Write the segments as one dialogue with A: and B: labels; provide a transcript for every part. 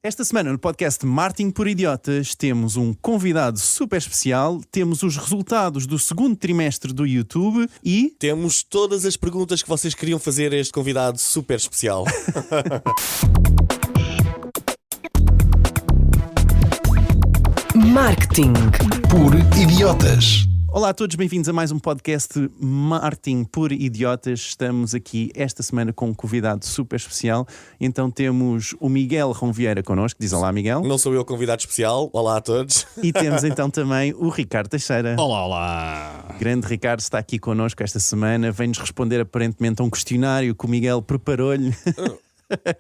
A: Esta semana no podcast Marketing por Idiotas temos um convidado super especial, temos os resultados do segundo trimestre do YouTube e...
B: temos todas as perguntas que vocês queriam fazer a este convidado super especial.
C: Marketing
D: por Idiotas.
A: Olá a todos, bem-vindos a mais um podcast Marketing por Idiotas. Estamos aqui esta semana com um convidado super especial. Então temos o Miguel Rão Vieira connosco. Diz olá, Miguel.
B: Não sou eu o convidado especial. Olá a todos.
A: E temos então também o Ricardo Teixeira.
E: Olá, olá.
A: Grande Ricardo está aqui connosco esta semana. Vem-nos responder aparentemente a um questionário que o Miguel preparou-lhe.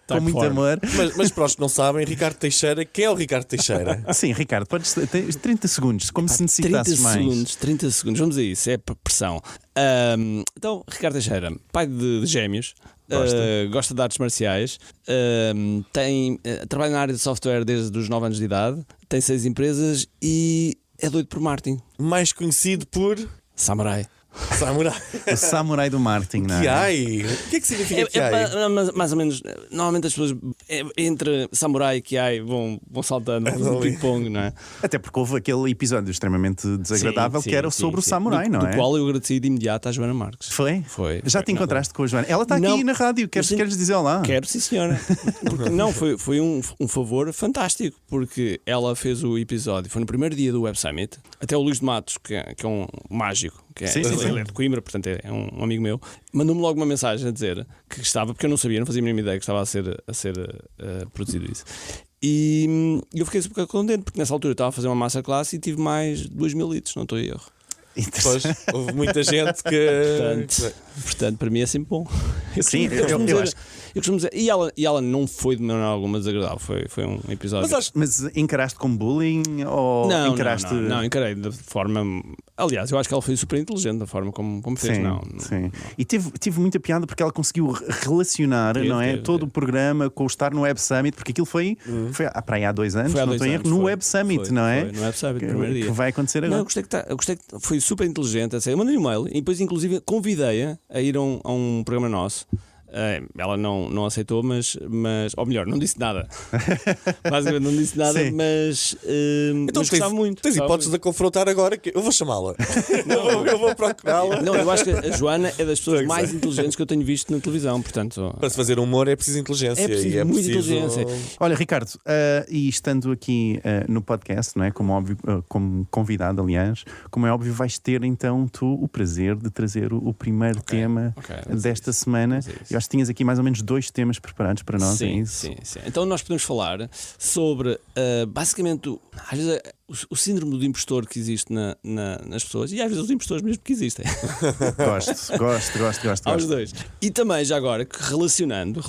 A: Com muito amor.
B: Mas para os que não sabem, Ricardo Teixeira, quem é o Ricardo Teixeira?
A: Sim, Ricardo, tens 30 segundos, como se necessitasses
E: 30 segundos, vamos a isso, é pressão. Então, Ricardo Teixeira, pai de gêmeos, gosta de artes marciais, trabalha na área de software desde os 9 anos de idade, tem 6 empresas e é doido por marketing.
B: Mais conhecido por...
E: Samurai.
A: O samurai do marketing, não é?
B: Kiai. O que é que significa Kiai?
E: Mais ou menos, normalmente as pessoas entre samurai e Kiai vão saltando no ping-pong, não é?
A: Até porque houve aquele episódio extremamente desagradável que era sobre o samurai, não é?
E: Do qual eu agradeci de imediato à Joana Marques.
A: Foi? Já te encontraste com a Joana? Ela está
E: Não.
A: aqui na rádio, queres dizer olá?
E: Quero, sim senhora. Porque, não, foi um favor fantástico, porque ela fez o episódio, foi no primeiro dia do Web Summit, até o Luís de Matos, que é um mágico, ele é de Coimbra, portanto é um amigo meu, mandou-me logo uma mensagem a dizer que estava, porque eu não sabia, não fazia a mínima ideia que estava a ser produzido isso. E eu fiquei super contente, porque nessa altura eu estava a fazer uma masterclass e tive mais 2.000 litros, não estou a erro.
B: Pois, houve muita gente que...
E: Portanto, para mim é sempre bom. Eu costumo dizer, e ela não foi de maneira alguma desagradável, foi um episódio.
A: Mas encaraste como bullying ou encaraste...
E: Não, encarei de forma... Aliás, eu acho que ela foi super inteligente da forma como fez.
A: Sim. E tive muita piada porque ela conseguiu relacionar todo o programa com o estar no Web Summit, porque aquilo foi para aí há 2 anos, no Web Summit, não é?
E: Foi no Web Summit, no primeiro dia.
A: Que vai acontecer agora.
E: Não, eu gostei que foi super inteligente. Eu mandei um e-mail e depois, inclusive, convidei-a a ir a um programa nosso. Ela não aceitou, mas ou melhor, não disse nada. Basicamente não disse nada, mas
B: então
E: gostava muito.
B: Tens hipótese de confrontar agora, que eu vou chamá-la. eu vou procurá-la.
E: Não, eu acho que a Joana é das pessoas mais inteligentes que eu tenho visto na televisão, portanto...
B: Para se fazer humor é preciso inteligência.
E: É preciso muita inteligência.
A: Olha, Ricardo, e estando aqui no podcast, não é? Como óbvio, como convidado, aliás, como é óbvio, vais ter então tu o prazer de trazer o primeiro tema desta semana. Eu acho que tinhas aqui mais ou menos 2 temas preparados para nós.
E: Sim,
A: é isso?
E: sim. Então nós podemos falar sobre, basicamente, às vezes o síndrome do impostor que existe nas pessoas e às vezes os impostores mesmo que existem.
A: Gosto.
E: Aos dois. E também, já agora, que relacionando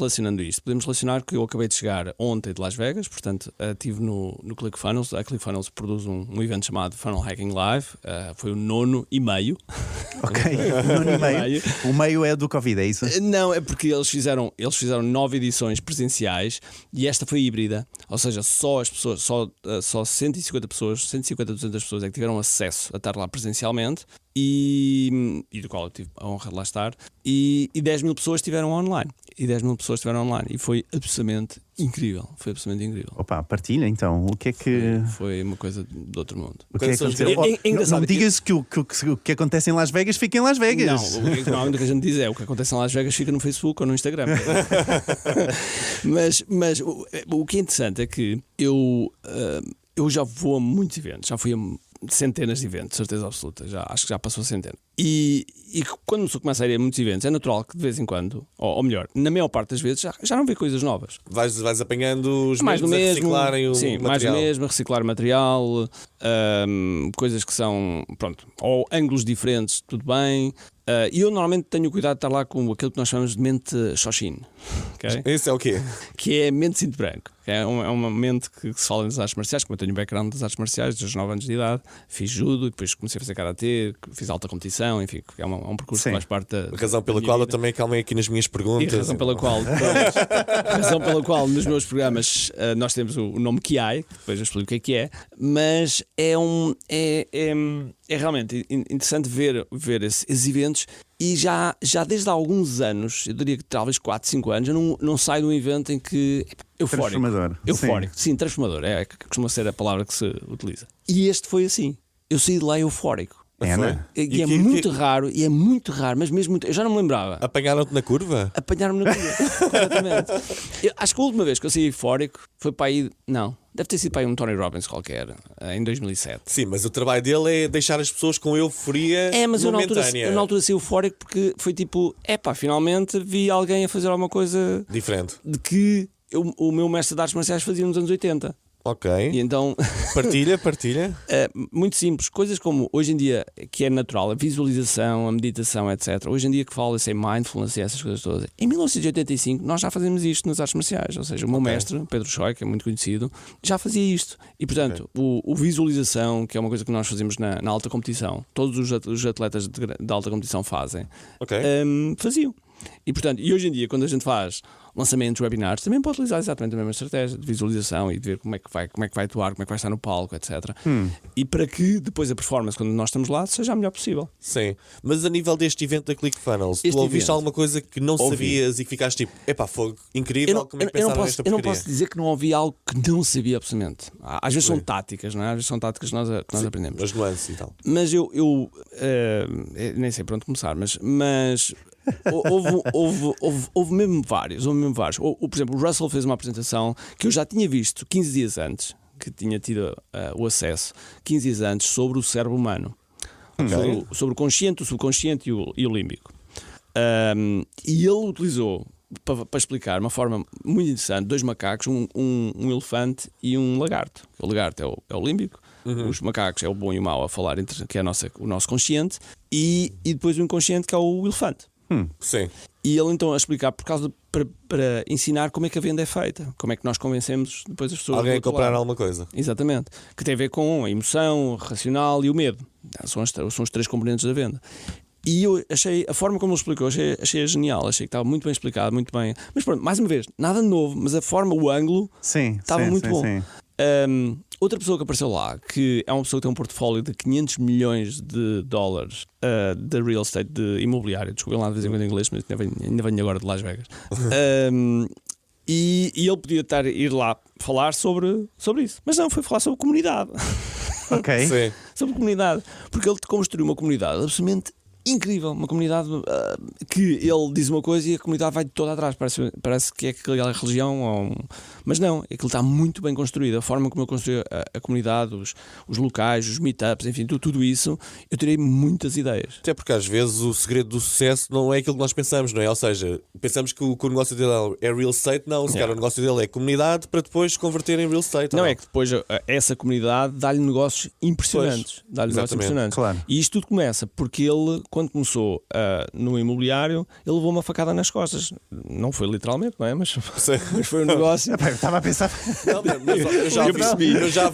E: isto, podemos relacionar que eu acabei de chegar ontem de Las Vegas, portanto, estive no ClickFunnels. A ClickFunnels produz um evento chamado Funnel Hacking Live, foi o 9º.
A: Ok, 9º. O meio é do Covid, é isso?
E: Não, é porque eles fizeram 9 edições presenciais e esta foi híbrida, ou seja, só as pessoas, só 150 pessoas, 150 a 200 pessoas é que tiveram acesso a estar lá presencialmente e do qual eu tive a honra de lá estar, e 10.000 pessoas estiveram online. E foi absolutamente incrível.
A: Opa, partilha então. O que é que...
E: Foi uma coisa de outro mundo.
A: O que é que aconteceu? Não digas que o que acontece em Las Vegas fica em Las Vegas.
E: Não, normalmente o que a gente diz é o que acontece em Las Vegas fica no Facebook ou no Instagram. mas o que é interessante é que eu já vou a muitos eventos, já fui a centenas de eventos, certeza absoluta, acho que já passou a centena. E quando uma pessoa começa a ir a muitos eventos, é natural que de vez em quando, ou melhor, na maior parte das vezes, já não vê coisas novas.
B: Vais apanhando os
E: mais
B: mesmos
E: do
B: a
E: mesmo,
B: reciclarem o
E: sim,
B: material.
E: mais do mesmo, a reciclar material, coisas que são, ou ângulos diferentes, tudo bem. E eu normalmente tenho cuidado de estar lá com aquilo que nós chamamos de mente Shoshin. Okay?
B: Isso é o quê?
E: Que é mente cinto branco. É uma mente que se fala nas artes marciais. Como eu tenho background das artes marciais, desde os 9 anos de idade, fiz judo, depois comecei a fazer karatê, fiz alta competição. comunicação, enfim, que é um percurso que faz parte da.
B: A razão pela qual eu também calmei aqui nas minhas perguntas.
E: E a razão pela qual nos meus programas nós temos o nome Kiai, que depois eu explico o que é, mas é realmente interessante ver esses eventos. E já desde há alguns anos, eu diria que talvez 4, 5 anos, eu não saio de um evento em que. Eufórico. Eufórico. Sim, transformador. Costuma ser a palavra que se utiliza. E este foi assim. Eu saí de lá eufórico. E é muito raro, mas mesmo muito. Eu já não me lembrava.
B: Apanharam-te na curva?
E: Apanharam-me na curva, completamente. Acho que a última vez que eu saí eufórico foi para aí. Não, deve ter sido para aí um Tony Robbins qualquer, em 2007.
B: Sim, mas o trabalho dele é deixar as pessoas com euforia.
E: Mas eu na altura saí eufórico porque foi tipo: finalmente vi alguém a fazer alguma coisa
B: diferente
E: de que o meu mestre de artes marciais fazia nos anos 80.
B: Ok.
E: E então.
B: Partilha.
E: Muito simples. Coisas como hoje em dia, que é natural, a visualização, a meditação, etc. Hoje em dia que fala-se em mindfulness e essas coisas todas. Em 1985, nós já fazemos isto nas artes marciais. Ou seja, o meu mestre, Pedro Choi, que é muito conhecido, já fazia isto. E portanto, o visualização, que é uma coisa que nós fazemos na alta competição, todos os atletas de alta competição fazem, faziam. E portanto, hoje em dia, quando a gente faz lançamentos, webinars, também pode utilizar exatamente a mesma estratégia de visualização e de ver como é que vai atuar, como é que vai estar no palco, etc. E para que depois a performance, quando nós estamos lá, seja a melhor possível.
B: Sim, mas a nível deste evento da ClickFunnels, tu ouviste alguma coisa que não sabias e que ficaste tipo, fogo, incrível, como é que pensaram nesta porcaria?
E: Eu não posso dizer que não ouvi algo que não sabia absolutamente. Às vezes são táticas, não é? Às vezes são táticas que nós aprendemos.
B: As nuances e tal.
E: Mas eu nem sei por onde começar, mas houve mesmo vários. Por exemplo, o Russell fez uma apresentação que eu já tinha visto 15 dias antes, que tinha tido o acesso 15 dias antes, sobre o cérebro humano, sobre o consciente, o subconsciente e o límbico. E ele utilizou, para explicar, uma forma muito interessante, 2 macacos, um elefante e um lagarto. O lagarto é o límbico. Os macacos é o bom e o mau a falar, que é o nosso consciente, e depois o inconsciente, que é o elefante.
B: Sim.
E: E ele então a explicar para ensinar como é que a venda é feita, como é que nós convencemos depois as pessoas
B: alguém a comprar alguma coisa.
E: Exatamente, que tem a ver com a emoção, o racional e o medo. São os 3 componentes da venda. E eu achei, a forma como ele explicou, achei genial, achei que estava muito bem explicado, muito bem. Mas pronto, mais uma vez, nada de novo, mas a forma, o ângulo estava muito bom. Outra pessoa que apareceu lá, que é uma pessoa que tem um portfólio de 500 milhões de dólares de real estate, de imobiliário, desculpem lá de vez em quando em inglês, mas ainda venho agora de Las Vegas. E ele podia ir lá falar sobre isso, mas não, foi falar sobre comunidade.
A: Sim.
E: Sobre comunidade, porque ele construiu uma comunidade absolutamente incrível, uma comunidade que ele diz uma coisa e a comunidade vai de toda atrás, parece que é aquela religião, mas não, aquilo está muito bem construído, a forma como ele construiu a comunidade, os locais, os meetups, enfim, tudo isso, eu tirei muitas ideias.
B: Até porque às vezes o segredo do sucesso não é aquilo que nós pensamos, não é? Ou seja, pensamos que o negócio dele é real estate, não, se calhar o negócio dele é comunidade para depois converter em real estate.
E: Não, é que depois essa comunidade dá-lhe negócios impressionantes.
A: Claro.
E: E isto tudo começa porque ele, quando começou no imobiliário, ele levou uma facada nas costas. Não foi literalmente, não é? Mas foi um negócio.
A: Estava a pensar.
B: Não, mas eu já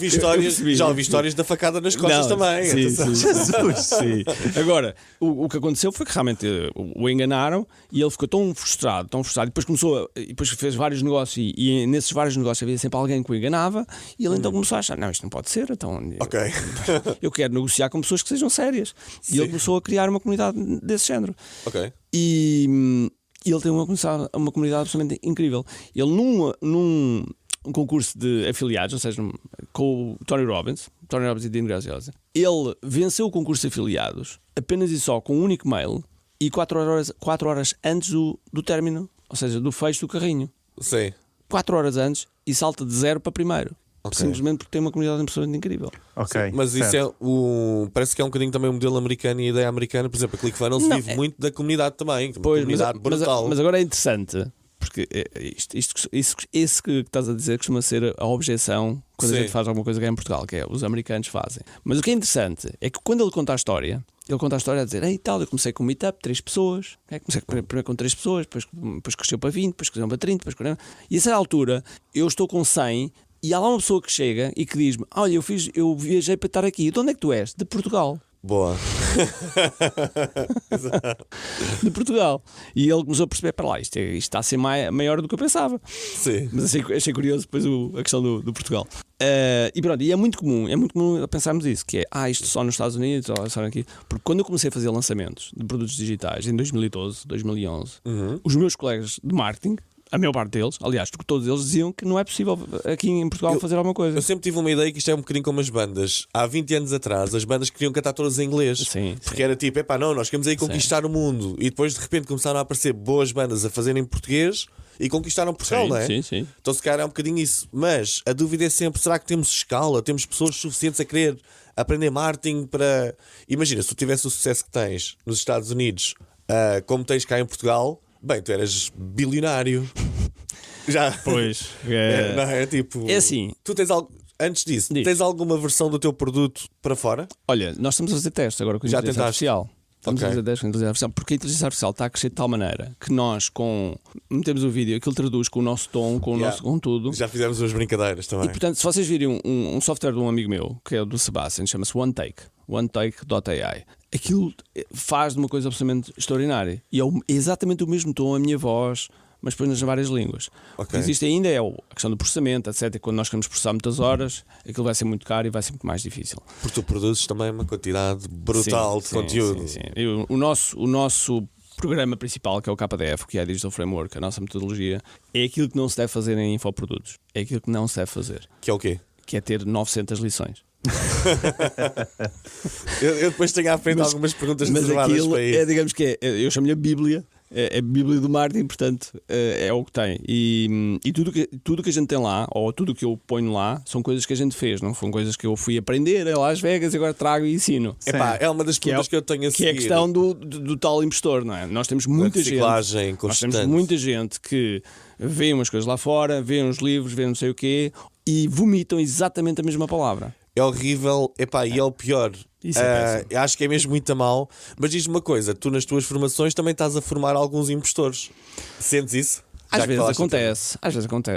B: ouvi histórias da facada nas costas também.
E: Sim. Sim. Agora, o que aconteceu foi que realmente o enganaram e ele ficou tão frustrado, e depois fez vários negócios e nesses vários negócios havia sempre alguém que o enganava e ele então começou a achar, não, isto não pode ser, então eu quero negociar com pessoas que sejam sérias. E ele começou a criar uma comunidade desse género. E ele tem uma comunidade absolutamente incrível. Ele num concurso de afiliados, ou seja, com o Tony Robbins e Dean Graziosi, ele venceu o concurso de afiliados apenas e só com um único mail e 4 horas antes do término, ou seja, do fecho do carrinho.
B: Sim.
E: 4 horas antes e salta de 0 para primeiro. Simplesmente porque tem uma comunidade absolutamente incrível.
B: Sim, mas certo. Isso parece que é um bocadinho também o modelo americano e a ideia americana. Por exemplo, a ClickFunnels vive muito da comunidade também. Comunidade brutal.
E: Mas agora é interessante, porque isso que estás a dizer costuma ser a objeção quando a gente faz alguma coisa que é em Portugal, que é os americanos fazem. Mas o que é interessante é que quando ele conta a história a dizer, eu comecei com um meetup, 3 pessoas, comecei primeiro com 3 pessoas, depois cresceu para 20, depois cresceu para 30, depois 40. E a certa altura eu estou com 100 e há lá uma pessoa que chega e que diz-me, olha, eu viajei para estar aqui. De onde é que tu és? De Portugal.
B: Boa.
E: de Portugal. E ele começou a perceber, para lá, isto está a ser maior do que eu pensava.
B: Sim.
E: Mas achei curioso depois a questão do Portugal. E pronto, e é muito comum pensarmos isso, que é, isto só nos Estados Unidos, ou só aqui. Porque quando eu comecei a fazer lançamentos de produtos digitais em 2012, 2011, os meus colegas de marketing, a maior parte deles, aliás, porque todos eles diziam que não é possível aqui em Portugal fazer alguma coisa.
B: Eu sempre tive uma ideia que isto é um bocadinho como as bandas. Há 20 anos atrás, as bandas queriam cantar todas em inglês.
E: Sim,
B: porque era tipo, não, nós queremos aí conquistar o mundo. E depois de repente começaram a aparecer boas bandas a fazerem em português e conquistaram Portugal, não é?
E: Sim.
B: Então se calhar é um bocadinho isso. Mas a dúvida é sempre, será que temos escala? Temos pessoas suficientes a querer aprender marketing para... Imagina, se tu tivesse o sucesso que tens nos Estados Unidos, como tens cá em Portugal, bem, tu eras bilionário. Já.
E: Pois.
B: Não é tipo.
E: É assim.
B: Tu tens algo. Antes disso, tens alguma versão do teu produto para fora?
E: Olha, nós estamos a fazer testes agora com a inteligência artificial. Estamos a fazer testes com a inteligência artificial, porque a inteligência artificial está a crescer de tal maneira que nós, metemos o vídeo, aquilo traduz com o nosso tom, com tudo.
B: Já fizemos umas brincadeiras também.
E: E portanto, se vocês virem um software de um amigo meu, que é o do Sebastian, chama-se OneTake.ai, aquilo faz de uma coisa absolutamente extraordinária. E é exatamente o mesmo tom, a minha voz, mas depois nas várias línguas. O que existe ainda é a questão do processamento, etc. Quando nós queremos processar muitas horas, aquilo vai ser muito caro e vai ser muito mais difícil.
B: Porque tu produzes também uma quantidade brutal de conteúdo.
E: Sim. E o nosso programa principal, que é o KDF, que é a Digital Framework, a nossa metodologia, é aquilo que não se deve fazer em infoprodutos. É aquilo que não se deve fazer.
B: Que é o quê?
E: Que é ter 900 lições.
B: eu depois tenho à frente algumas perguntas reservadas para isso.
E: Digamos que eu chamo-lhe a Bíblia. É a Bíblia do marketing, portanto, é o que tem. E tudo que a gente tem lá, ou tudo que eu ponho lá, são coisas que a gente fez, não são coisas que eu fui aprender a Las Vegas e agora trago e ensino.
B: É uma das perguntas que eu tenho a seguir.
E: Que é a questão do tal impostor, não é? Nós temos muita gente que vê umas coisas lá fora, vê uns livros, vê não sei o quê, e vomitam exatamente a mesma palavra.
B: É horrível, e é o pior. Acho que é mesmo muito a mal. Mas diz-me uma coisa, tu nas tuas formações também estás a formar alguns impostores. Sentes isso?
E: Às vezes acontece,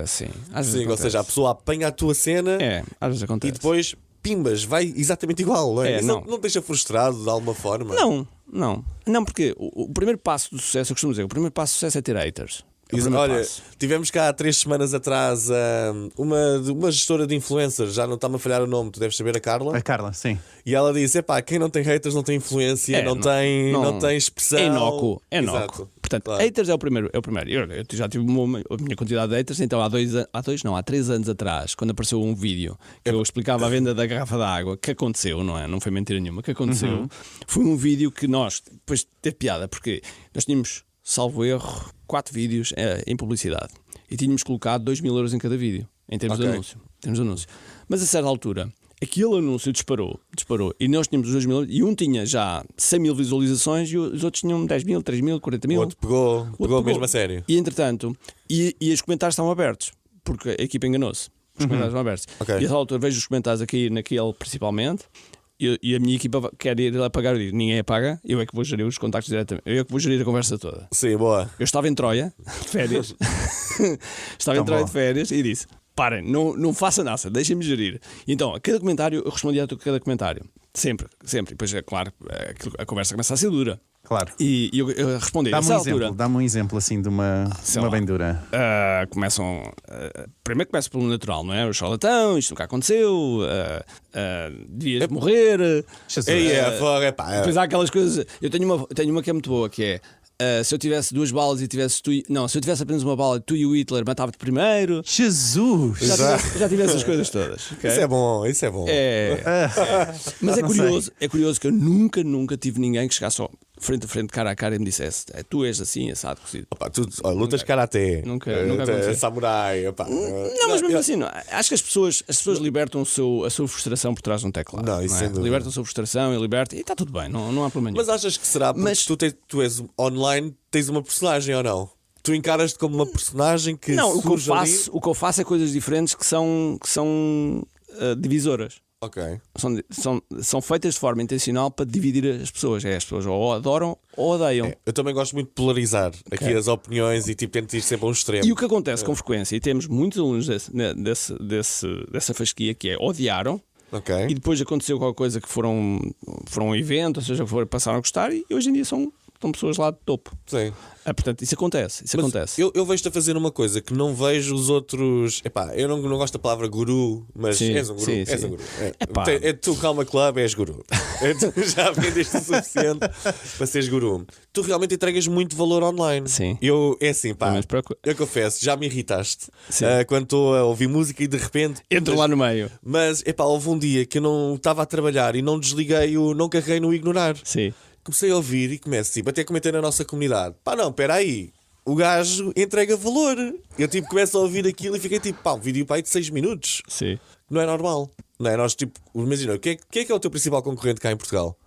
E: sim.
B: Ou seja, a pessoa apanha a tua cena
E: às vezes acontece.
B: E depois, pimbas, vai exatamente igual, não é? Não te deixa frustrado de alguma forma?
E: Não, porque o primeiro passo do sucesso, eu costumo dizer, o primeiro passo do sucesso é ter haters.
B: Olha, tivemos cá há 3 semanas atrás uma gestora de influencers, já não está-me a falhar o nome, tu deves saber, a Carla.
A: A Carla, sim.
B: E ela disse: quem não tem haters não tem influência, não tem expressão.
E: É inócuo. Portanto, haters é o primeiro. Eu já tive a minha quantidade de haters, então há 3 anos atrás, quando apareceu um vídeo que eu explicava a venda da garrafa de água, que aconteceu, não é? Não foi mentira nenhuma, que aconteceu. Foi um vídeo que nós, depois teve piada, porque nós tínhamos, salvo erro, 4 vídeos em publicidade e tínhamos colocado 2.000 euros em cada vídeo em termos de anúncio. Mas a certa altura aquele anúncio disparou e nós tínhamos os 2.000 euros e um tinha já 100.000 visualizações e os outros tinham 10.000, 3.000, 40.000.
B: O outro pegou mesmo a sério.
E: E entretanto, e os comentários estavam abertos porque a equipa enganou-se. Os comentários estavam abertos. E a certa altura vejo os comentários a cair naquele principalmente. E a minha equipa quer ir a pagar, ninguém apaga, eu é que vou gerir os contactos diretamente, eu é que vou gerir a conversa toda.
B: Sim, boa.
E: Eu estava em Troia de férias, de férias e disse: parem, não faça nada, deixem-me gerir. Então, a cada comentário, eu respondia a cada comentário, sempre. E depois, é claro, a conversa começa a ser dura.
A: Claro.
E: E eu respondi.
A: Dá-me um exemplo assim de uma bem dura.
E: Primeiro começa pelo natural, não é? O charlatão, isto nunca aconteceu, devias morrer. Depois há aquelas coisas. Eu tenho uma que é muito boa, que é: se eu tivesse 2 balas e tivesse tu. Não, se eu tivesse apenas uma bala, tu e o Hitler matava-te primeiro.
A: Jesus!
E: Já tive essas coisas todas. Okay?
B: Isso é bom.
E: Mas é curioso que eu nunca tive ninguém que chegasse só frente a frente, cara a cara, e me dissesse: tu és assim, assado, cozido.
B: Tu lutas karaté,
E: nunca aconteceu.
B: Samurai.
E: Não, mas mesmo assim, acho que as pessoas libertam a sua frustração por trás de um teclado.
B: Não, isso sem dúvida.
E: Libertam a sua frustração e está tudo bem, não há problema nenhum.
B: Mas achas que será porque tu és online, tens uma personagem ou não? Tu encaras-te como uma personagem que
E: não,
B: surge
E: o que eu faço é coisas diferentes que são divisoras.
B: Ok.
E: São feitas de forma intencional para dividir as pessoas. As pessoas ou adoram ou odeiam.
B: Eu também gosto muito de polarizar aqui as opiniões e tento ir sempre a um extremo.
E: E o que acontece com frequência, e temos muitos alunos dessa fasquia, que é odiaram,
B: Ok.
E: E depois aconteceu qualquer coisa que foram um evento, ou seja, passaram a gostar e hoje em dia são pessoas lá de topo.
B: Sim.
E: Portanto, isso acontece.
B: Eu vejo-te a fazer uma coisa que não vejo os outros. Epá, eu não gosto da palavra guru, mas
E: Sim,
B: és um guru.
E: sim,
B: És
E: sim.
B: um guru.
E: Epá.
B: É tu, Calma Club, és guru. Tu já aprendeste o suficiente para seres guru. Tu realmente entregas muito valor online.
E: Sim.
B: É assim, pá. Eu confesso, já me irritaste quando estou a ouvir música e de repente.
E: Entro lá no meio.
B: Mas, epá, houve um dia que eu não estava a trabalhar e não não carreguei no ignorar.
E: Sim.
B: Comecei a ouvir e começo tipo, até comentei na nossa comunidade. Pá, não, espera aí. O gajo entrega valor. Eu tipo começo a ouvir aquilo e fiquei tipo, pá, um vídeo para aí de 6 minutos.
E: Sim.
B: Não é normal. Não é? Nós tipo, imagina, quem é o teu principal concorrente cá em Portugal?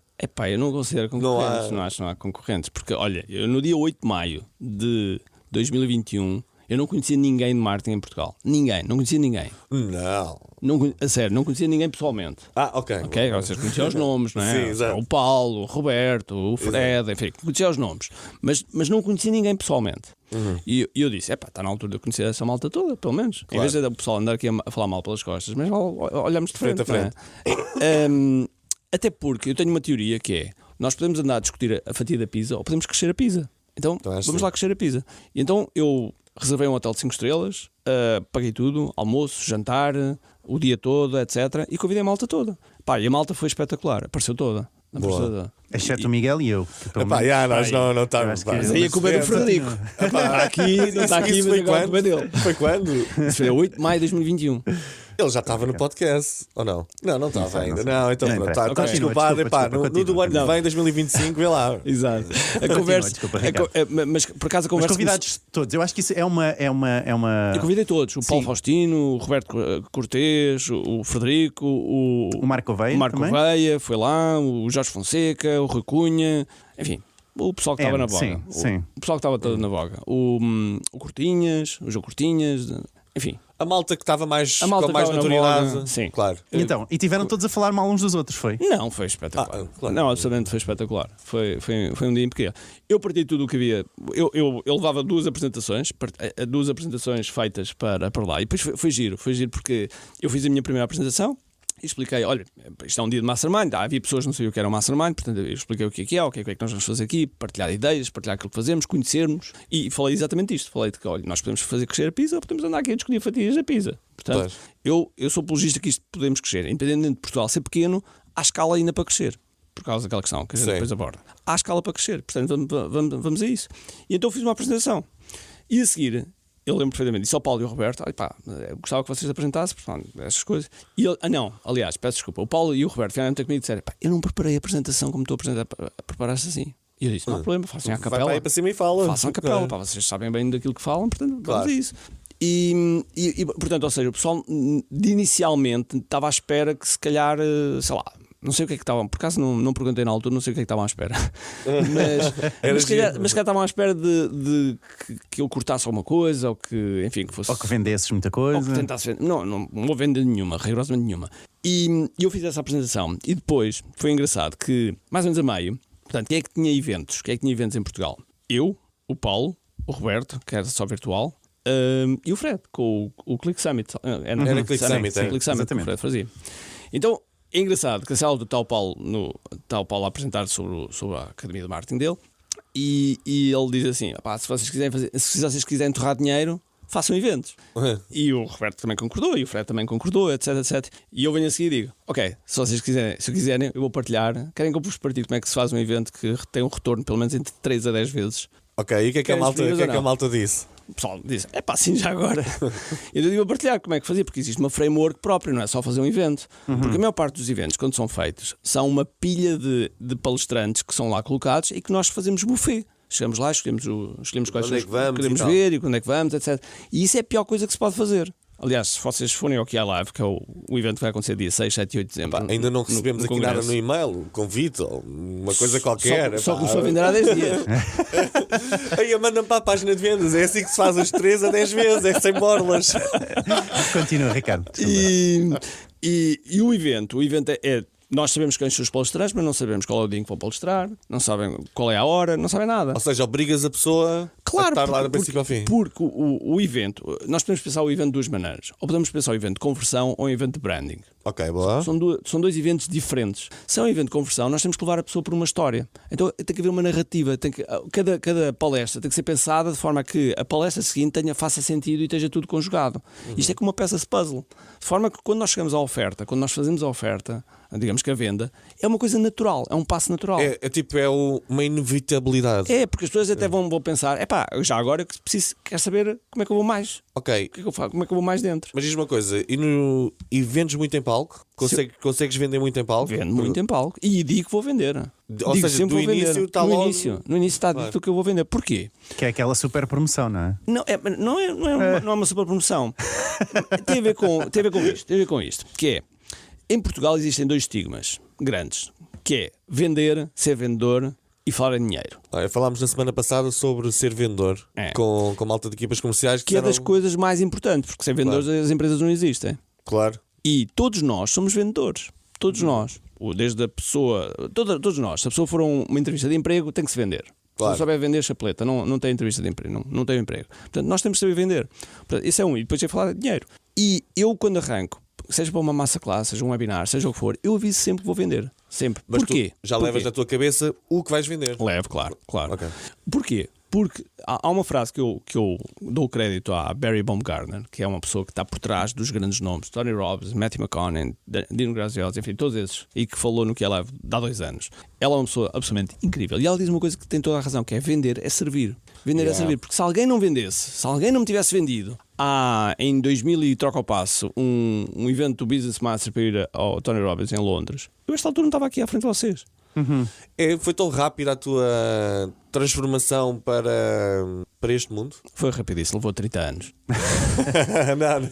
E: Eu não considero concorrentes. Não acho que não há concorrentes. Porque, olha, eu no dia 8 de maio de 2021 eu não conhecia ninguém de marketing em Portugal. Ninguém, não conhecia ninguém. A sério, não conhecia ninguém pessoalmente.
B: Ok.
E: Vocês conheciam os nomes, não é?
B: Sim, exato.
E: O Paulo, o Roberto, o Fred, enfim, conhecia os nomes. Mas não conhecia ninguém pessoalmente. E eu disse, está na altura de eu conhecer essa malta toda, pelo menos. Claro. Em vez de o pessoal andar aqui a falar mal pelas costas, mas olhamos de frente. Até porque eu tenho uma teoria que é, nós podemos andar a discutir a fatia da pizza ou podemos crescer a pizza. Então vamos lá crescer a pizza. E então eu reservei um hotel de 5 estrelas, paguei tudo, almoço, jantar, o dia todo, etc. E convidei a malta toda. E a malta foi espetacular, apareceu toda.
A: Exceto o Miguel e eu.
B: Nós não estávamos.
E: Mas aí a culpa é do Frederico. Não está aqui, mas agora a culpa é dele.
B: Foi quando?
E: Isso foi 8 de maio de 2021.
B: Ele já estava no podcast, ou não? Não estava ainda. Não, então pronto. Está desculpado. No do ano que vem, 2025, vê lá.
E: Exato. A conversa. Mas por acaso a conversa.
A: Os convidados todos, eu acho que isso é uma.
E: Eu convidei todos: o Paulo Faustino, o Roberto Cortês, o Frederico, o
A: Marco Veia.
E: O Marco Veia foi lá, o Jorge Fonseca, o Rui Cunha, enfim. O pessoal que estava na voga.
A: Sim.
E: O pessoal que estava todo na voga. O Cortinhas, o João Cortinhas, enfim.
B: A malta que estava mais,
E: com mais
B: notoriedade.
E: Sim,
B: claro.
A: E tiveram todos a falar mal uns dos outros, foi?
E: Não, foi espetacular.
B: Claro.
E: Não, absolutamente foi espetacular. Foi um dia impecável. Eu parti tudo o que havia. Eu levava duas apresentações feitas para lá. E depois foi giro porque eu fiz a minha primeira apresentação. E expliquei, olha, isto é um dia de Mastermind. Havia pessoas que não sabiam o que era um Mastermind, portanto eu expliquei o que é, o que é que nós vamos fazer aqui, partilhar ideias, partilhar aquilo que fazemos, conhecermos. E falei exatamente isto. Falei de que, olha, nós podemos fazer crescer a pizza ou podemos andar aqui a discutir fatias da pizza. Portanto, eu sou apologista que isto podemos crescer. Independentemente de Portugal ser pequeno, há escala ainda para crescer. Por causa daquela questão que a gente depois aborda. Há escala para crescer, portanto vamos a isso. E então fiz uma apresentação. E a seguir... Eu lembro perfeitamente, disse ao Paulo e ao Roberto, eu gostava que vocês apresentassem essas coisas. E ele, aliás, peço desculpa, o Paulo e o Roberto vieram ter comigo e disseram, eu não preparei a apresentação como estou a preparar-se assim. E eu disse, não há problema, façam a capela.
B: Vai para cima e fala.
E: Façam a capela, vocês sabem bem daquilo que falam, portanto, vamos a isso. E, portanto, ou seja, o pessoal inicialmente estava à espera que se calhar, sei lá, não sei o que é que estavam, por acaso não perguntei na altura, não sei o que é que estavam à espera. Mas calhar estavam à espera de que eu cortasse alguma coisa ou que, enfim, que fosse.
A: Ou que vendesses muita coisa.
E: Ou que tentasse vender. Não vou vender nenhuma, rigorosamente nenhuma. E eu fiz essa apresentação e depois foi engraçado que, mais ou menos a meio, portanto, quem é que tinha eventos? Quem é que tinha eventos em Portugal? Eu, o Paulo, o Roberto, que era só virtual, e o Fred, com o Click Summit.
B: Era Click Summit,
E: Click Summit que o Fred fazia. Então, é engraçado que a sala do tal Paulo a apresentar sobre a Academia de Marketing dele e ele diz assim, se vocês quiserem torrar dinheiro, façam eventos. E o Roberto também concordou e o Fred também concordou, etc. E eu venho a seguir e digo, ok, se quiserem, eu vou partilhar. Querem que eu vos partilhe como é que se faz um evento que tem um retorno pelo menos entre 3 a 10 vezes?
B: Ok, e o que é que a malta disse?
E: O pessoal diz, sim, já agora. Eu digo a partilhar como é que fazia, porque existe uma framework própria, não é só fazer um evento. Porque a maior parte dos eventos, quando são feitos, são uma pilha de palestrantes que são lá colocados e que nós fazemos buffet. Chegamos lá, escolhemos quais
B: são os que
E: queremos ver e quando é que vamos, etc. E isso é a pior coisa que se pode fazer. Aliás, se vocês forem ao QI Live, que é o evento que vai acontecer dia 6, 7 e 8 de dezembro.
B: Ainda não recebemos aqui nada no e-mail, um convite ou uma coisa qualquer.
E: Só começou a vender há 10 dias.
B: Aí manda-me para a página de vendas. É assim que se faz as 3 a 10 vezes, é sem borlas.
A: Continua, Ricardo.
E: E o evento é. Nós sabemos quem são os palestrantes, mas não sabemos qual é o dia em que vão palestrar, não sabem qual é a hora, não sabem nada.
B: Ou seja, obrigas a pessoa a estar lá do princípio ao fim.
E: Porque o evento, nós podemos pensar o evento de duas maneiras. Ou podemos pensar o evento de conversão ou o evento de branding.
B: Ok, boa.
E: São dois eventos diferentes. Se é um evento de conversão, nós temos que levar a pessoa por uma história. Então tem que haver uma narrativa. Cada palestra tem que ser pensada de forma a que a palestra seguinte faça sentido e esteja tudo conjugado. Isto é como uma peça de puzzle. De forma que quando nós chegamos à oferta, quando nós fazemos a oferta, digamos que a venda, é uma coisa natural, é um passo natural.
B: Uma inevitabilidade.
E: É, porque as pessoas até vão pensar, já agora que preciso, quero saber como é que eu vou mais.
B: Ok.
E: O que é que eu faço? Como é que eu vou mais dentro?
B: Mas diz uma coisa, e vendes muito em palco? Consegues vender muito em palco?
E: Vendo muito em palco e digo que vou vender.
B: Ou
E: digo
B: seja,
E: sempre
B: do
E: vou
B: início
E: vender.
B: está
E: no
B: logo...
E: início está dito que eu vou vender. Porquê?
A: Que é aquela super promoção, não é?
E: Não é uma super promoção. Tem a ver com isto. Que é, em Portugal existem dois estigmas grandes, que é vender, ser vendedor e falar em dinheiro.
B: Falámos na semana passada sobre ser vendedor com malta de equipas comerciais.
E: Que é das coisas mais importantes, porque sem vendedores as empresas não existem.
B: Claro.
E: E todos nós somos vendedores. Todos nós. Desde a pessoa... Todos nós. Se a pessoa for uma entrevista de emprego, tem que se vender.
B: Claro.
E: Se não souber vender chapeleta, não tem entrevista de emprego, não tem emprego. Portanto, nós temos que saber vender. Portanto, isso é um. E depois é falar de dinheiro. E eu, quando arranco, seja para uma masterclass, seja um webinar, seja o que for, eu aviso sempre que vou vender. Sempre.
B: Mas
E: porquê?
B: Tu já levas na tua cabeça o que vais vender.
E: Levo, claro.
B: Okay.
E: Porquê? Porque há uma frase que eu dou crédito a Barry Baumgartner, que é uma pessoa que está por trás dos grandes nomes, Tony Robbins, Matthew McConaughey, Dino Graziosi, enfim, todos esses, e que falou no que ela há 2 anos. Ela é uma pessoa absolutamente incrível. E ela diz uma coisa que tem toda a razão, que é vender é servir. Vender é servir. Porque se alguém não vendesse, se alguém não me tivesse vendido, em 2000 e troca ao passo, um evento do Business Master para ir ao Tony Robbins em Londres, eu a esta altura não estava aqui à frente de vocês.
B: Foi tão rápida a tua transformação para este mundo?
E: Foi rapidíssimo, levou 30 anos.
B: Nada.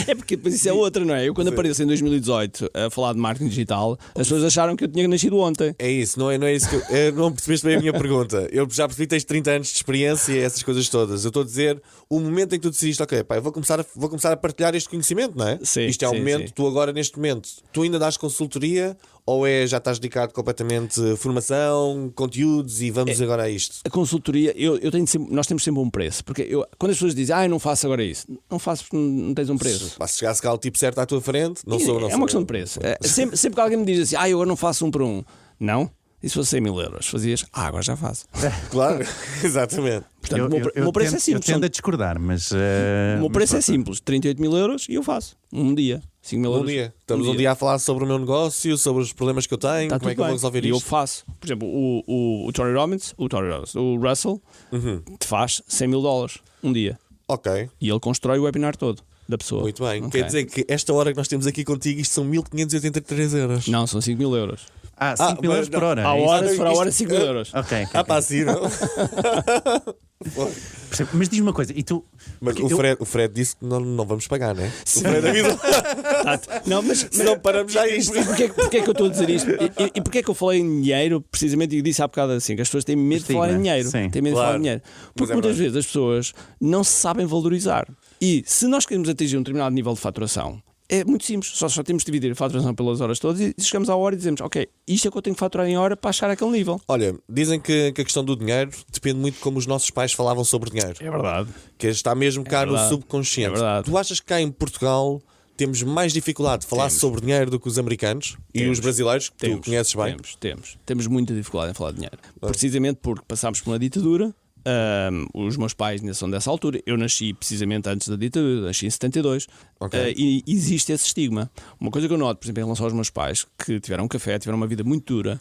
E: É porque depois isso é outra, não é? Eu quando apareço em 2018 a falar de marketing digital, as pessoas acharam que eu tinha nascido ontem.
B: É isso, não é isso que eu não percebeste bem a minha pergunta. Eu já percebi que tens 30 anos de experiência e essas coisas todas. Eu estou a dizer o momento em que tu decidiste, ok, pá, eu vou começar a partilhar este conhecimento, não é?
E: Sim,
B: isto é o momento, tu agora neste momento, tu ainda dás consultoria ou já estás dedicado completamente a formação, conteúdos e vamos agora a isto?
E: A consultoria, nós temos sempre um preço, porque quando as pessoas dizem, eu não faço agora isso, não faço porque não tens um preço.
B: Se chegasse cá o tipo certo à tua frente, não sou.
E: É uma questão de preço. Sempre que alguém me diz assim, eu agora não faço 1 por 1, não. E se fosse 100 mil euros, fazias? Agora já faço.
B: Claro, exatamente.
E: Portanto, o meu preço é simples.
A: Eu tendo a discordar, mas...
E: o meu preço é simples, 38 mil euros e eu faço. Um dia, 5 mil euros.
B: Estamos um dia a falar sobre o meu negócio, sobre os problemas que eu tenho, como é que eu vou resolver isto.
E: E eu faço. Por exemplo, o Tony Robbins, o Russell, te faz 100 mil dólares um dia.
B: Ok.
E: E ele constrói o webinar todo da pessoa.
B: Muito bem. Okay. Quer dizer que esta hora que nós temos aqui contigo, isto são 1583 euros.
E: Não, são 5 mil euros.
A: 5 mil euros por hora.
E: A hora, se for a hora, 5 mil euros.
A: Ok.
B: Pá, sim, não?
A: Mas diz uma coisa, e tu...
B: Mas o Fred disse que não vamos pagar, não é?
E: Sim.
B: O Fred avisou.
E: Não, mas
B: não paramos já isto.
E: Porquê é que eu estou a dizer isto? E porquê é que eu falei em dinheiro? Precisamente, e disse há bocado assim, que as pessoas têm medo de falar em dinheiro.
A: Sim,
E: têm medo de falar em dinheiro. Porque muitas vezes as pessoas não se sabem valorizar. E se nós queremos atingir um determinado nível de faturação, é muito simples, só temos de dividir a faturação pelas horas todas e chegamos à hora e dizemos, ok, isto é que eu tenho que faturar em hora para chegar àquele nível.
B: Olha, dizem que a questão do dinheiro depende muito de como os nossos pais falavam sobre dinheiro.
E: É verdade.
B: Que está mesmo cá no subconsciente.
E: É verdade.
B: Tu achas que cá em Portugal temos mais dificuldade de falar sobre dinheiro do que os americanos e os brasileiros, que tu conheces bem?
E: Temos muita dificuldade em falar de dinheiro. Precisamente porque passámos por uma ditadura. Os meus pais ainda são dessa altura. Eu nasci precisamente antes da ditadura, nasci em 72. Okay. E existe esse estigma. Uma coisa que eu noto, por exemplo, em relação aos meus pais, que tiveram um café, tiveram uma vida muito dura,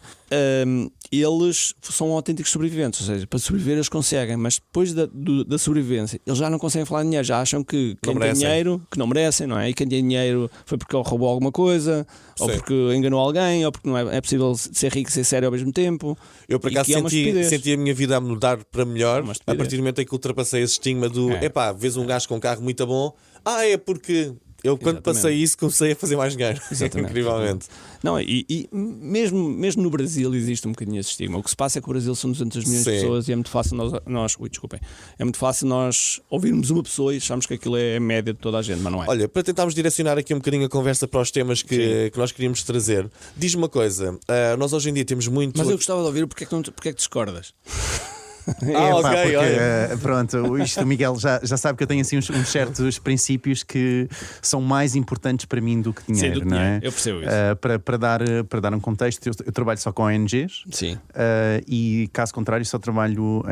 E: eles são autênticos sobreviventes. Ou seja, para sobreviver eles conseguem, mas depois da sobrevivência eles já não conseguem falar de dinheiro, já acham que quem tem dinheiro, que não merecem, não é? E quem tem dinheiro foi porque roubou alguma coisa, ou porque enganou alguém, ou porque não é possível ser rico e ser sério ao mesmo tempo.
B: Eu por acaso senti a minha vida a mudar para melhor a partir do momento em que ultrapassei esse estigma do vês um gajo com um carro muito bom, é porque eu quando passei isso comecei a fazer mais dinheiro. Incrivelmente.
E: Não, e mesmo no Brasil existe um bocadinho esse estigma. O que se passa é que o Brasil são 200 milhões de pessoas e é muito fácil é muito fácil nós ouvirmos uma pessoa e acharmos que aquilo é a média de toda a gente, mas não é.
B: Olha, para tentarmos direcionar aqui um bocadinho a conversa para os temas que nós queríamos trazer, diz-me uma coisa, nós hoje em dia temos muito...
E: Mas eu gostava de ouvir porque é que discordas?
B: Ok,
A: porque,
B: olha.
A: pronto, isto o Miguel já sabe que eu tenho assim uns certos princípios que são mais importantes para mim do que dinheiro, não é?
E: Eu percebo isso.
A: Para dar um contexto, eu trabalho só com ONGs.
E: Sim.
A: E caso contrário, só trabalho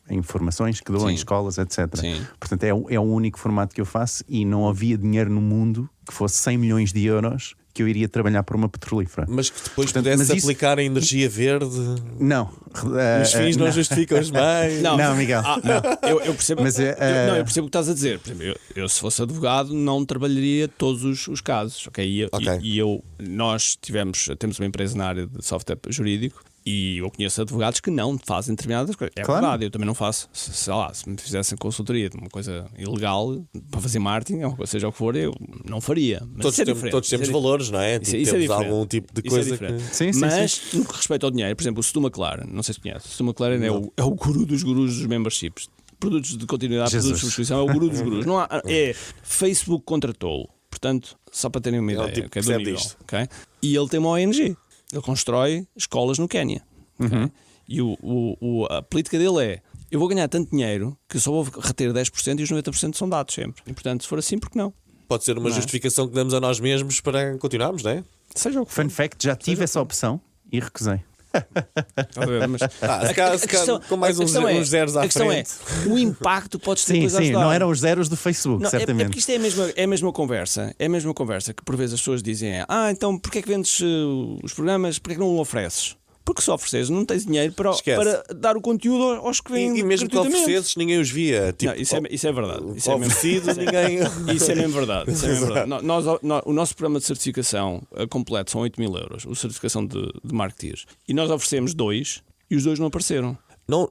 A: em formações que dou
E: Sim.
A: em escolas, etc.
E: Sim.
A: Portanto, é o único formato que eu faço e não havia dinheiro no mundo que fosse 100 milhões de euros que eu iria trabalhar para uma petrolífera.
B: Mas que depois
A: Portanto,
B: pudesse
A: mas isso-
B: aplicar a energia verde.
A: Não.
B: Os fins não justificam os meios.
A: Não, Miguel.
E: Eu percebo.
A: Mas,
E: eu percebo o que estás a dizer. Por exemplo, eu se fosse advogado não trabalharia todos os casos, ok? Nós temos uma empresa na área de software jurídico. E eu conheço advogados que não fazem determinadas coisas. É
A: claro.
E: verdade, eu também não faço. Sei lá, se me fizessem consultoria de uma coisa ilegal para fazer marketing, seja o que for, eu não faria. Mas
B: Todos temos valores, não é?
E: Isso é
B: Temos
E: diferente.
B: algum tipo de
E: Isso é
B: coisa
E: diferente.
B: que.
A: Sim,
E: Mas, no que respeita ao dinheiro, por exemplo, o Stu McLaren, não sei se conhece, o Stu McLaren é o guru dos gurus dos memberships. Produtos de continuidade,
A: Jesus.
E: produtos de subscrição, é o guru dos gurus. Não há, Facebook contratou-o. Portanto, só para terem uma
B: É o
E: ideia,
B: tipo que
E: do
B: percebe
E: nível,
B: disto.
E: ok? E ele tem uma ONG. Ele constrói escolas no Quénia. Okay? E a política dele é: eu vou ganhar tanto dinheiro que só vou reter 10% e os 90% são dados sempre. E portanto, se for assim, por que não?
B: Pode ser uma justificação que damos a nós mesmos para continuarmos, não é?
E: Seja o que for.
A: Fun fact, já tive essa opção e recusei.
E: Mas
B: Se calhar com mais uns zeros à
E: a questão
B: frente.
E: é: o impacto pode ter
A: Sim,
E: coisa a
A: sim,
E: ajudar.
A: não eram os zeros do Facebook,
E: Não, é
A: certamente.
E: porque isto é a mesma conversa. É a mesma conversa que por vezes as pessoas dizem: então porquê é que vendes os programas? Porquê é que não o ofereces? Porque se ofereces, não tens dinheiro para dar o conteúdo aos que vêm.
B: E mesmo que
E: gratuitamente.
B: oferecesses, ninguém os via. Tipo,
E: Não, isso é verdade. Isso é mesmo,
B: oferecido, ninguém.
E: isso é mesmo verdade. Isso é mesmo verdade. O nosso programa de certificação completo são 8 mil euros, a certificação de marketeers. E nós oferecemos 2 e os 2 não apareceram.
B: Não,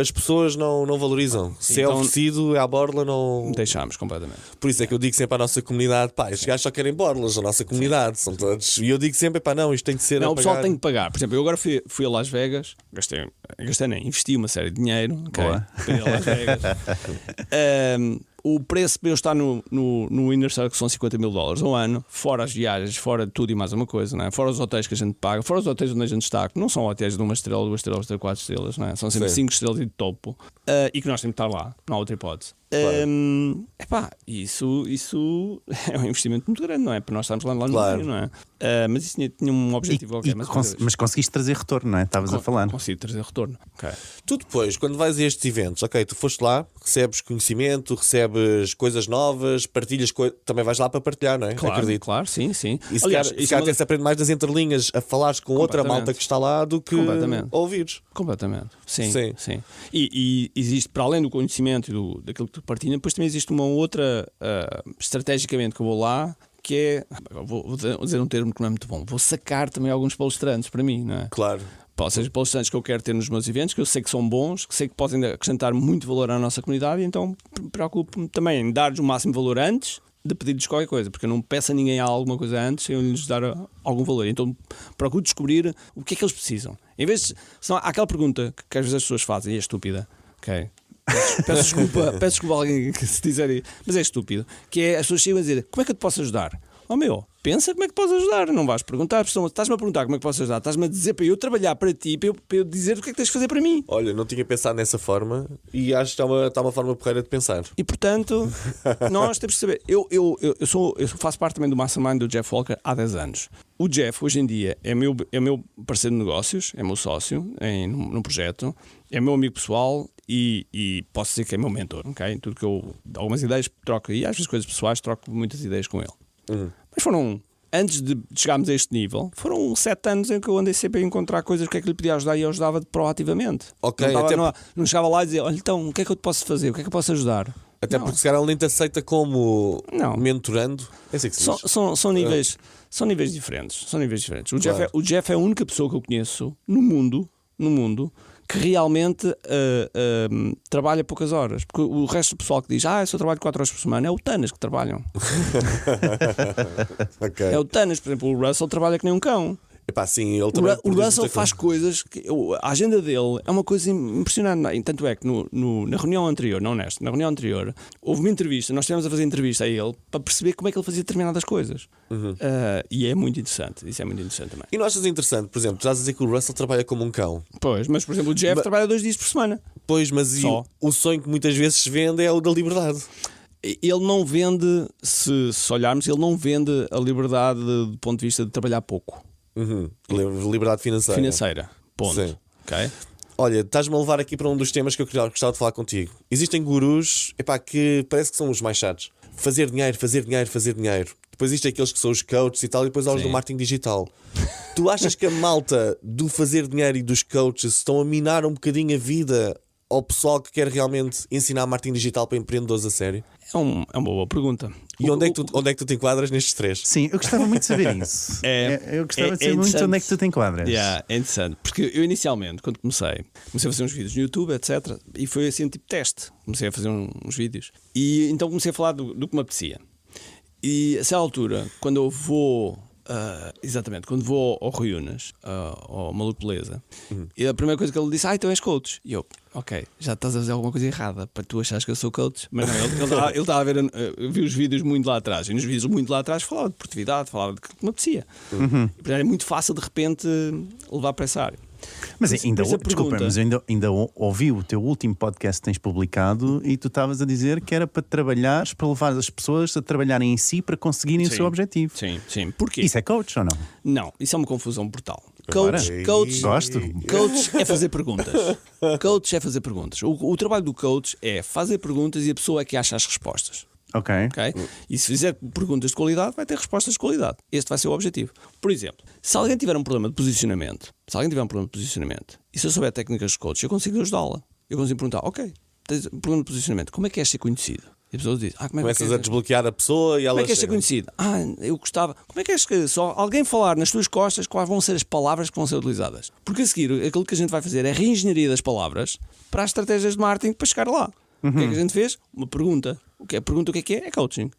B: as pessoas não valorizam. Se é
E: Então-
B: oferecido, é à borla, não.
E: Deixámos completamente.
B: Por isso é que eu digo sempre à nossa comunidade: pá, estes gajos só querem borlas, a nossa comunidade, são todos. E eu digo sempre: pá, não, isto tem de ser.
E: Não,
B: a
E: o pessoal
B: pagar.
E: tem que pagar. Por exemplo, eu agora fui a Las Vegas, investi uma série de dinheiro. Okay?
A: Boa.
E: Fui a Las Vegas. O preço para eu estar no Inner Circle são $50 mil ao ano, fora as viagens, fora tudo e mais uma coisa, não é? Fora os hotéis que a gente paga, fora os hotéis onde a gente está, que não são hotéis de 1 estrela, 2 estrelas, 3, 4 estrelas, não é? São sempre 5 estrelas e de topo, e que nós temos que estar lá, não há outra hipótese. Isso é um investimento muito grande, não é? Para nós estarmos lá no meio, não é? Mas isso tinha um objetivo.
A: Mas conseguiste trazer retorno, não é? Estavas a falar.
E: Consigo trazer retorno. Okay.
B: Tu depois, quando vais a estes eventos, ok, tu foste lá, recebes conhecimento, recebes coisas novas, partilhas também vais lá para partilhar, não é? Acredito.
E: Claro, sim.
B: E se calhar até se aprende mais das entrelinhas a falares com outra malta que está lá do que a ouvires.
E: Completamente. Sim. E existe, para além do conhecimento e daquilo que tu partilhas, depois também existe uma outra, estrategicamente, que eu vou lá, que é, vou dizer um termo que não é muito bom, vou sacar também alguns palestrantes para mim, não é?
B: Claro.
E: Ou seja, palestrantes que eu quero ter nos meus eventos, que eu sei que são bons, que sei que podem acrescentar muito valor à nossa comunidade, e então preocupo-me também em dar-lhes o máximo valor antes de pedir-lhes qualquer coisa, porque eu não peço a ninguém alguma coisa antes sem eu lhes dar algum valor. Então procuro descobrir o que é que eles precisam. Em vez de. Há aquela pergunta que às vezes as pessoas fazem, e é estúpida, ok? Peço desculpa a alguém que se dizer, mas é estúpido, que é as pessoas chegam a dizer: como é que eu te posso ajudar? Pensa como é que podes ajudar. Não vais perguntar, estás-me a perguntar como é que posso ajudar, estás-me a dizer para eu trabalhar para ti, para eu dizer o que é que tens de fazer para mim.
B: Olha, não tinha pensado nessa forma e acho que está uma forma porreira de pensar.
E: E portanto, nós temos que saber. Eu faço parte também do Mastermind do Jeff Walker há 10 anos. O Jeff, hoje em dia, é meu parceiro de negócios, é meu sócio no projeto, é meu amigo pessoal e posso dizer que é meu mentor, ok? Tudo que eu, algumas ideias troco, e às vezes coisas pessoais, troco muitas ideias com ele. Mas antes de chegarmos a este nível, foram 7 anos em que eu andei sempre a encontrar coisas que é que lhe podia ajudar e eu ajudava proativamente.
B: Ok,
E: não chegava lá e dizia: olha, então, o que é que eu te posso fazer? O que é que eu posso ajudar?
B: Até porque se calhar ele nem te aceita como mentorando. É assim que se diz.
E: São níveis diferentes. O Jeff é a única pessoa que eu conheço no mundo que realmente trabalha poucas horas. Porque o resto do pessoal que diz: eu só trabalho 4 horas por semana, é o Tanas que trabalham.
B: Okay.
E: É o Tanas, por exemplo, o Russell trabalha que nem um cão.
B: Epá, sim, ele também
E: O Russell faz coisas que a agenda dele é uma coisa impressionante. Tanto é que na reunião anterior, não nesta, na reunião anterior, houve uma entrevista, nós estivemos a fazer entrevista a ele para perceber como é que ele fazia determinadas coisas. E é muito interessante. Isso é muito interessante também.
B: E não achas interessante, por exemplo, estás a dizer que o Russell trabalha como um cão.
E: Pois, mas por exemplo, o Jeff trabalha 2 dias por semana.
B: Pois, mas o sonho que muitas vezes se vende é o da liberdade.
E: Ele não vende, se olharmos, ele não vende a liberdade do ponto de vista de trabalhar pouco.
B: Liberdade financeira.
E: Ponto.
B: Sim.
E: Okay?
B: Olha, estás-me a levar aqui para um dos temas que eu gostava de falar contigo. Existem gurus, que parece que são os mais chatos. Fazer dinheiro. Depois existem aqueles que são os coaches e tal, e depois há os do marketing digital. Tu achas que a malta do fazer dinheiro e dos coaches estão a minar um bocadinho a vida ao pessoal que quer realmente ensinar marketing digital para empreendedores a sério?
E: É uma boa pergunta.
B: E onde é que tu te enquadras nestes 3?
A: Sim, eu gostava muito de saber isso. Eu gostava de saber muito onde é que tu te enquadras.
E: É interessante, porque eu inicialmente, quando comecei a fazer uns vídeos no YouTube, etc. E foi assim tipo teste. Comecei a fazer uns vídeos. E então comecei a falar do que me apetecia. E a certa altura, quando eu vou... quando vou ao Rui Unas, ao Maluco Beleza, e a primeira coisa que ele disse: então és coach. E eu, ok, já estás a fazer alguma coisa errada para tu achares que eu sou coach. Mas não, ele estava a ver, eu vi os vídeos muito lá atrás, e nos vídeos muito lá atrás falava de produtividade, falava de que me apetecia. E portanto, era muito fácil de repente levar para essa área.
A: Mas desculpa, mas eu ainda ouvi o teu último podcast que tens publicado e tu estavas a dizer que era para trabalhares, para levar as pessoas a trabalharem em si para conseguirem o seu objetivo.
E: Sim. Porquê?
A: Isso é coach ou não?
E: Não, isso é uma confusão brutal.
A: Coach
E: Gosto. Coach é fazer perguntas. Coach é fazer perguntas. O trabalho do coach é fazer perguntas e a pessoa é que acha as respostas.
A: Ok.
E: E se fizer perguntas de qualidade, vai ter respostas de qualidade. Este vai ser o objetivo. Por exemplo, se alguém tiver um problema de posicionamento, e se eu souber técnicas de coach, eu consigo ajudá-la. Eu consigo perguntar: ok, tens um problema de posicionamento, como é que és ser conhecido? E a pessoa diz: como é
B: começas a desbloquear a pessoa e ela.
E: Como é que és ser conhecido? Eu gostava. Como é que és que só alguém falar nas tuas costas quais vão ser as palavras que vão ser utilizadas? Porque a seguir, aquilo que a gente vai fazer é reengenharia das palavras para as estratégias de marketing para chegar lá. O que é que a gente fez? Uma pergunta. Pergunta o que é? É coaching.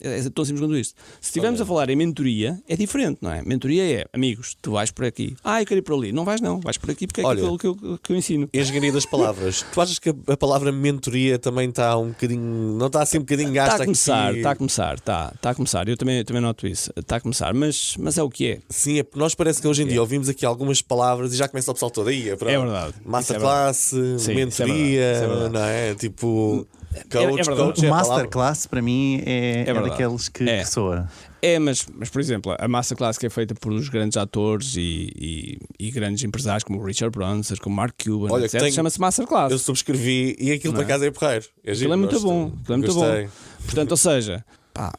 E: É tão simples quanto isto. Se estivermos a falar em mentoria, é diferente, não é? Mentoria é: amigos, tu vais por aqui. Eu quero ir por ali. Não vais, não. Vais por aqui porque é aquilo que eu ensino.
B: Engenharia das palavras. Tu achas que a palavra mentoria também está um bocadinho. Não está assim um bocadinho gasta aqui?
E: Está a começar. Eu também noto isso. Está a começar. Mas é o que é.
B: Sim, é porque nós parece que hoje em dia ouvimos aqui algumas palavras e já começa o pessoal todo aí.
E: É verdade.
B: Masterclass, mentoria, não é? Tipo. Coach,
A: o masterclass para mim é daqueles que soa.
E: Mas por exemplo, a masterclass que é feita por os grandes atores e grandes empresários como o Richard Branson, como Mark Cuban, etc. Chama-se masterclass.
B: Eu subscrevi e aquilo para casa é porreiro.
E: Aquilo é muito bom. Portanto, ou seja,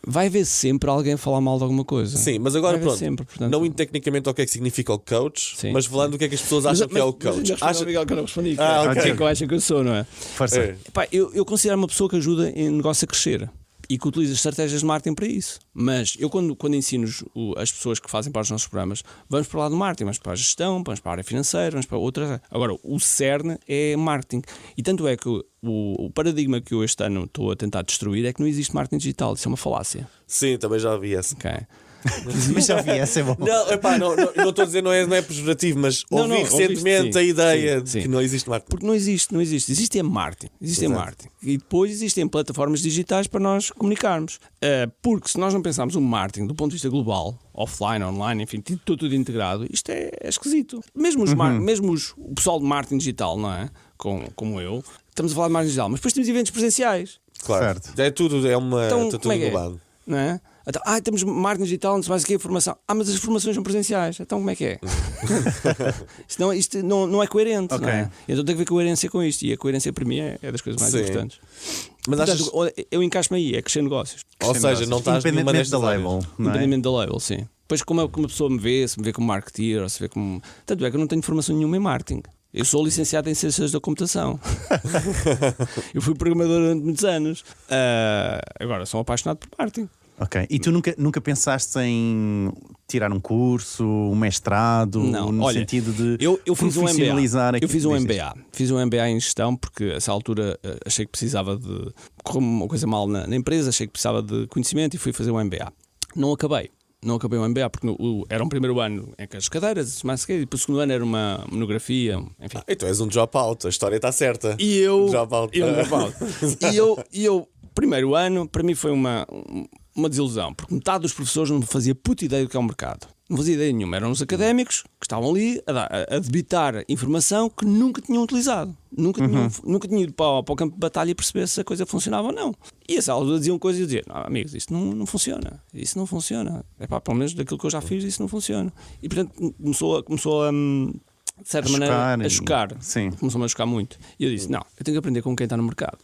E: vai haver sempre alguém falar mal de alguma coisa.
B: Sim, mas agora pronto.
E: Sempre, portanto,
B: não indo tecnicamente ao que é que significa o coach, mas falando do que é que as pessoas acham que é o coach.
E: Acho que eu não respondi.
B: O
E: que é que eu acho que eu sou, não é?
A: Força.
E: Eu considero uma pessoa que ajuda em negócio a crescer e que utiliza estratégias de marketing para isso. Mas eu, quando ensino as pessoas que fazem para os nossos programas, vamos para o lado do marketing, vamos para a gestão, vamos para a área financeira, vamos para outra. Agora, o cerne é marketing. E tanto é que o paradigma que eu este ano estou a tentar destruir é que não existe marketing digital. Isso é uma falácia.
B: Sim, também já vi essa.
A: Mas já vi essa, é bom.
B: Não estou a dizer, não é pejorativo, mas ouvi recentemente a ideia de que não existe marketing.
E: Porque não existe. Existe é marketing. Marketing. E depois existem plataformas digitais para nós comunicarmos. Porque se nós não pensarmos o marketing do ponto de vista global, offline, online, enfim, tudo integrado, isto é esquisito. Mesmo o pessoal de marketing digital, não é? Como eu, estamos a falar de marketing digital, mas depois temos eventos presenciais.
B: Claro. Certo. É tudo, está tudo englobado.
E: Não é? Então, temos marketing digital, não sei mais o que é formação. Mas as formações são presenciais. Então como é que é? Isto não é coerente.
A: Okay.
E: Não é? Então tem que haver coerência com isto. E a coerência para mim é das coisas mais importantes.
B: Mas
E: portanto, eu encaixo-me aí, é crescer negócios.
B: Ou seja, não estás nenhuma destas áreas.
E: Independente da label, sim. Depois como a pessoa me vê, se me vê como marketeer, ou se vê como... Tanto é que eu não tenho formação nenhuma em marketing. Eu sou licenciado em Ciências da Computação. Eu fui programador durante muitos anos. Agora sou apaixonado por marketing.
A: Ok. E tu nunca pensaste em tirar um curso, um mestrado, sentido de
E: eu fiz
A: profissionalizar
E: eu fiz um MBA. Fiz um MBA em gestão porque a essa altura achei que precisava de... Correu uma coisa mal na empresa, achei que precisava de conhecimento e fui fazer um MBA. Não acabei. Não acabei o MBA porque era um primeiro ano em que as cadeiras, mais e depois o segundo ano era uma monografia, enfim.
B: Então és um dropout, a história está certa.
E: E eu.
B: Dropout.
E: E eu, primeiro ano, para mim foi uma desilusão, porque metade dos professores não fazia puta ideia do que é o mercado. Não fazia ideia nenhuma. Eram os académicos que estavam ali a debitar informação que nunca tinham utilizado. Nunca tinham ido para o campo de batalha e perceber se a coisa funcionava ou não. E as aulas diziam coisas e eu dizia: não, amigos, isto não funciona. Isso não funciona. Pelo menos daquilo que eu já fiz, isso não funciona. E portanto começou a de certa maneira a chocar.
A: Sim.
E: Começou-me a chocar muito. E eu disse: não, eu tenho que aprender com quem está no mercado.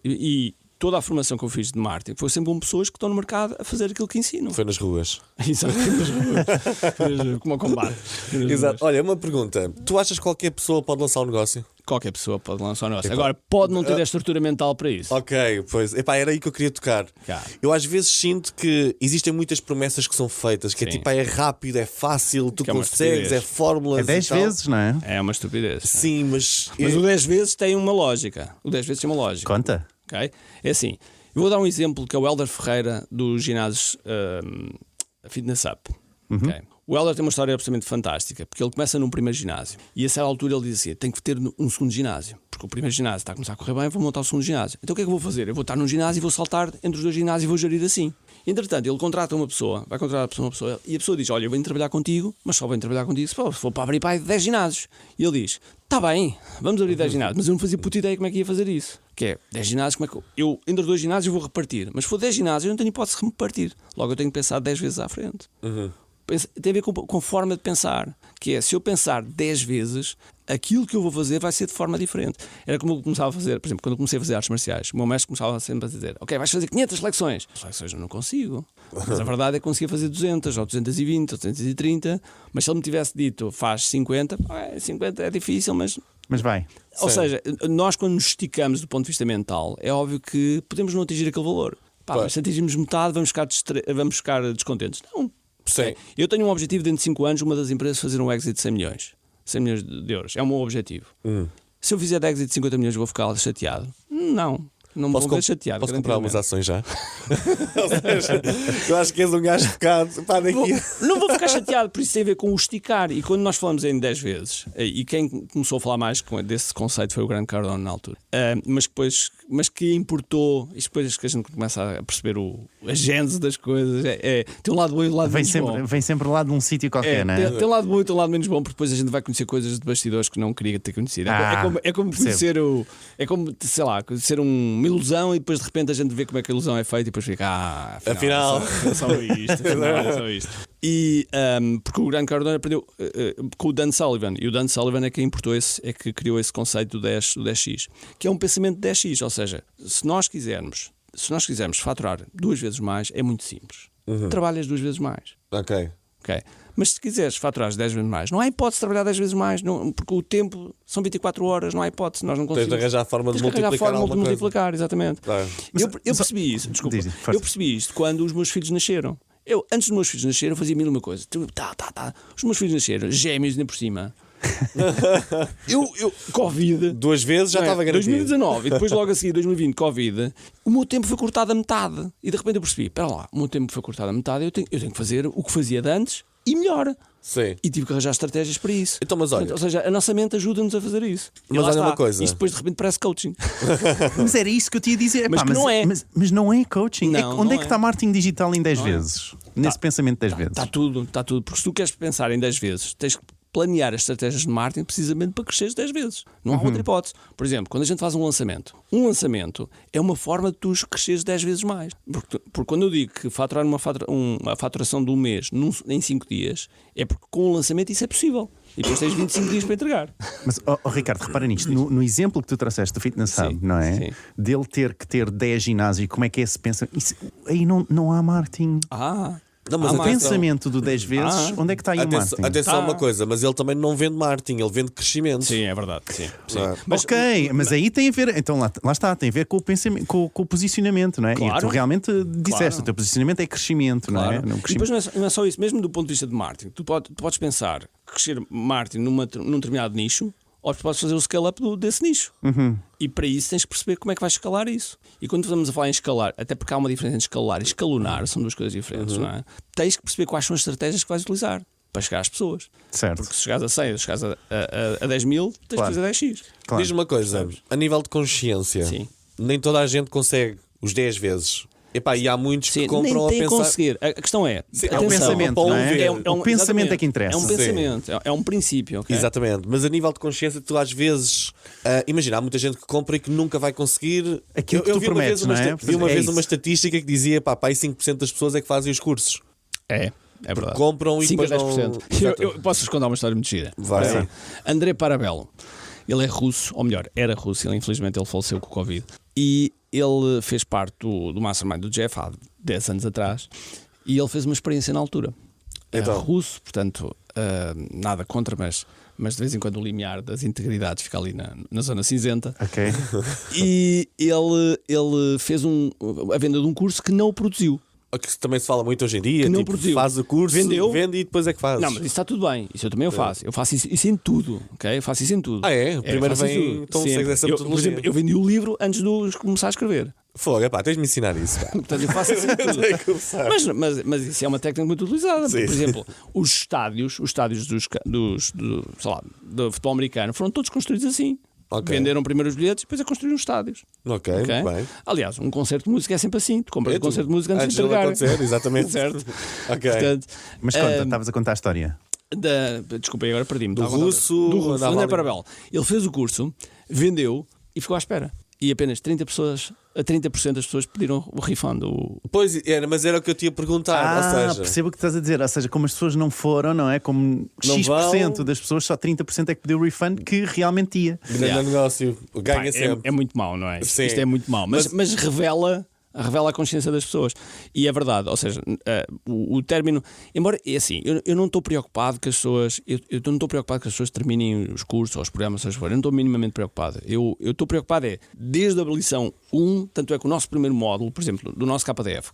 E: E toda a formação que eu fiz de marketing foi sempre com pessoas que estão no mercado a fazer aquilo que ensinam.
B: Foi nas ruas.
E: Exato, nas ruas. Como ao combate.
B: Exato. Olha, uma pergunta. Tu achas que qualquer pessoa pode lançar um negócio?
E: Qualquer pessoa pode lançar um negócio. Agora, pode não ter a estrutura mental para isso.
B: Ok, pois. Era aí que eu queria tocar.
E: Claro.
B: Eu às vezes sinto que existem muitas promessas que são feitas, que
E: Sim.
B: é rápido, é fácil, tu
E: Que é uma
B: consegues,
E: estupidez.
B: é fórmulas.
A: É 10
B: e tal.
A: vezes, não é?
E: É uma estupidez.
B: Sim, mas
E: Mas o 10 vezes tem uma lógica. O 10 vezes tem uma lógica.
A: Conta.
E: Okay? É assim. Eu vou dar um exemplo que é o Helder Ferreira dos ginásios Fitness Up. Okay? O Helder tem uma história absolutamente fantástica, porque ele começa num primeiro ginásio e a certa altura ele diz assim: tem que ter um segundo ginásio, porque o primeiro ginásio está a começar a correr bem, vou montar o segundo ginásio. Então o que é que eu vou fazer? Eu vou estar num ginásio e vou saltar entre os dois ginásios e vou gerir assim. Entretanto, ele contrata uma pessoa, vai contratar uma pessoa e a pessoa diz: olha, eu venho trabalhar contigo, mas só venho trabalhar contigo se for para abrir para 10 ginásios. E ele diz: está bem, vamos abrir 10 ginásios, mas eu não fazia puta ideia como é que ia fazer isso. Que é 10 ginásios, como é que eu entre os dois ginásios eu vou repartir, mas se for 10 ginásios eu não tenho hipótese de repartir. Logo eu tenho que pensar 10 vezes à frente. Tem a ver com forma de pensar, que é, se eu pensar 10 vezes, aquilo que eu vou fazer vai ser de forma diferente. Era como eu começava a fazer, por exemplo, quando eu comecei a fazer artes marciais, o meu mestre começava sempre a dizer: ok, vais fazer 500 flexões. As flexões eu não consigo, mas a verdade é que conseguia fazer 200, ou 220, ou 230, mas se ele me tivesse dito faz 50, 50 é difícil, mas
A: vai.
E: Ou seja, nós quando nos esticamos do ponto de vista mental, é óbvio que podemos não atingir aquele valor. Mas se atingirmos metade, vamos ficar descontentes. Não.
B: Sim.
E: Eu tenho um objetivo dentro de 5 anos, uma das empresas fazer um exit de 100 milhões. 100 milhões de euros. É o meu objetivo. Se eu fizer de exit de 50 milhões, vou ficar chateado? Não me vou ficar chateado.
B: Posso comprar umas ações já? Ou seja, eu acho que és um gajo focado.
E: Não vou ficar chateado, por isso tem a ver com o esticar. E quando nós falamos em 10 vezes, e quem começou a falar mais desse conceito foi o Grant Cardone na altura, mas que importou, e depois que a gente começa a perceber a gênese das coisas, tem um lado bom e um lado menos bom.
A: Vem sempre lá de um sítio qualquer, não é?
E: Tem um lado bom e tem um lado menos bom, porque depois a gente vai conhecer coisas de bastidores que não queria ter conhecido. É como conhecer é como, sei lá, conhecer uma ilusão e depois de repente a gente vê como é que a ilusão é feita e depois fica,
B: afinal.
E: É só isto. E porque o Grant Cardone aprendeu com o Dan Sullivan, e o Dan Sullivan é que criou esse conceito do 10x, que é um pensamento de 10x, ou seja, se nós quisermos faturar 2 vezes mais, é muito simples. Trabalhas 2 vezes mais.
B: Ok.
E: Mas se quiseres faturar 10 vezes mais, não há hipótese de trabalhar 10 vezes mais, porque o tempo são 24 horas, não há hipótese, nós não conseguimos.
B: Tens de arranjar a forma de multiplicar.
E: Exatamente.
B: Claro.
E: Eu percebi isso, desculpa. Eu percebi isto quando os meus filhos nasceram. Antes dos meus filhos nascerem, eu fazia mil e uma coisa. Os meus filhos nasceram, gêmeos ainda por cima. Covid
B: 2 vezes já estava garantido.
E: 2019 e depois logo a seguir 2020 Covid, o meu tempo foi cortado a metade e de repente eu percebi, espera lá, o meu tempo foi cortado a metade, eu tenho que fazer o que fazia de antes e melhor.
B: Sim.
E: E tive que arranjar estratégias para isso.
B: Então, mas olha,
E: ou seja, a nossa mente ajuda-nos a fazer isso.
B: Mas olha uma coisa.
E: Isto depois de repente parece coaching.
A: Mas era isso que eu te ia dizer.
E: Mas não é.
A: Mas não é coaching.
E: Não,
A: onde
E: não
A: é que está marketing digital em 10 vezes? Nesse pensamento 10 vezes.
E: Está tudo. Porque se tu queres pensar em 10 vezes, tens que planear as estratégias de marketing precisamente para cresceres 10 vezes. Não há outra hipótese. Por exemplo, quando a gente faz um lançamento é uma forma de tu cresceres 10 vezes mais. Porque quando eu digo que faturar uma faturação de um mês em 5 dias, é porque com o lançamento isso é possível. E depois tens 25 dias para entregar.
A: Mas, Ricardo, repara nisto. No exemplo que tu trouxeste do Fitness Hub, não é?
E: Sim.
A: Dele ter que ter 10 ginásios, como é que se pensa? Isso, aí não há marketing.
B: Não, mas
A: o pensamento do 10 vezes, onde é que está aí o marketing?
B: Atenção a uma coisa, mas ele também não vende marketing, ele vende crescimento.
E: Sim, é verdade. Sim.
A: Mas aí tem a ver, então lá está, tem a ver com o pensamento, com o posicionamento, não é?
E: Claro.
A: E tu realmente disseste, o teu posicionamento é crescimento, não é?
E: E depois não é só isso, mesmo do ponto de vista de marketing, tu podes pensar crescer marketing num determinado nicho, ou podes fazer o scale-up desse nicho. E para isso tens que perceber como é que vais escalar isso. E quando estamos a falar em escalar, até porque há uma diferença entre escalar e escalonar, são duas coisas diferentes, não é? Tens que perceber quais são as estratégias que vais utilizar para chegar às pessoas.
A: Certo.
E: Porque se chegares a 100 ou chegares a 10 mil, tens que fazer 10x.
A: Claro.
B: Diz-me uma coisa, a nível de consciência,
E: Sim.
B: nem toda a gente consegue os 10 vezes. Epá, e há muitos que compram
E: nem
B: a
E: tem
B: pensar...
E: a conseguir. A questão é,
B: Sim,
A: É o pensamento, não é? O pensamento é que interessa.
E: É um pensamento, é um princípio. Okay?
B: Exatamente, mas a nível de consciência, tu às vezes imagina, há muita gente que compra e que nunca vai conseguir
A: aquilo que tu prometes, não é?
B: Vi uma
A: É
B: vez
A: isso.
B: uma estatística que dizia pá, aí 5% das pessoas é que fazem os cursos.
E: É verdade.
B: Compram e
E: 5 a
B: depois não...
E: 10%. Eu posso-vos contar uma história muito gira.
B: Vai.
E: Sim. André Parabello, ele é russo, ou melhor, era russo, infelizmente ele faleceu com o Covid. E ele fez parte do Mastermind do Jeff há 10 anos atrás e ele fez uma experiência na altura.
B: Então.
E: Russo, portanto, nada contra, mas de vez em quando o limiar das integridades fica ali na zona cinzenta.
A: Ok.
E: E ele fez a venda de um curso que não o produziu.
B: Que também se fala muito hoje em dia,
E: Que não
B: tipo,
E: produziu.
B: faz o curso,
E: Vendeu.
B: vende e depois é que faz.
E: Não, mas isso está tudo bem. Isso eu também faço. Eu faço isso em tudo, ok? Eu faço isso em tudo.
B: Ah, é? Primeiro
E: faço
B: vem,
E: isso
B: então
E: sempre.
B: segues essa
E: Por
B: metodologia.
E: exemplo, eu vendi o livro antes de começar a escrever.
B: Fogo, pá, tens de me ensinar isso. Pá.
E: Portanto, eu faço isso em tudo.
B: Tem que começar.
E: Mas isso é uma técnica muito utilizada.
B: Sim.
E: Por exemplo, os estádios sei lá, do futebol americano foram todos construídos assim.
B: Ok.
E: Venderam primeiro os bilhetes e depois construíram os estádios.
B: Ok,
E: Ok?
B: muito bem.
E: Aliás, um concerto de música é sempre assim. Tu compras um concerto de música antes de
B: dele
E: entregar.
B: acontecer, exatamente.
E: Certo?
B: Ok.
E: Portanto,
A: Mas conta, estavas a contar a história.
E: desculpa, agora perdi-me.
B: Do
E: Estava a contar-
B: russo,
E: Do russo,
B: andava
E: André
B: ali.
E: Parabello. Ele fez o curso, vendeu e ficou à espera. E apenas 30% das pessoas pediram o refund.
B: Pois era, mas era o que eu tinha perguntado. Ou seja,
A: percebo o que estás a dizer. Ou seja, como as pessoas não foram, não é? Como
B: Não
A: X%
B: vão.
A: das pessoas, só 30% é que pediu o refund que realmente ia.
B: grande
E: Yeah.
B: negócio, ganha
E: Pá,
B: sempre.
E: é muito mau, não é?
B: Sim.
E: Isto é muito mau. Mas revela a consciência das pessoas. E é verdade, ou seja, o término. Embora, é assim, eu não estou preocupado que as pessoas. Eu não estou preocupado que as pessoas terminem os cursos ou os programas, seja for. Eu não estou minimamente preocupado. Eu estou preocupado desde a lição 1, tanto é que o nosso primeiro módulo, por exemplo, do nosso KDF,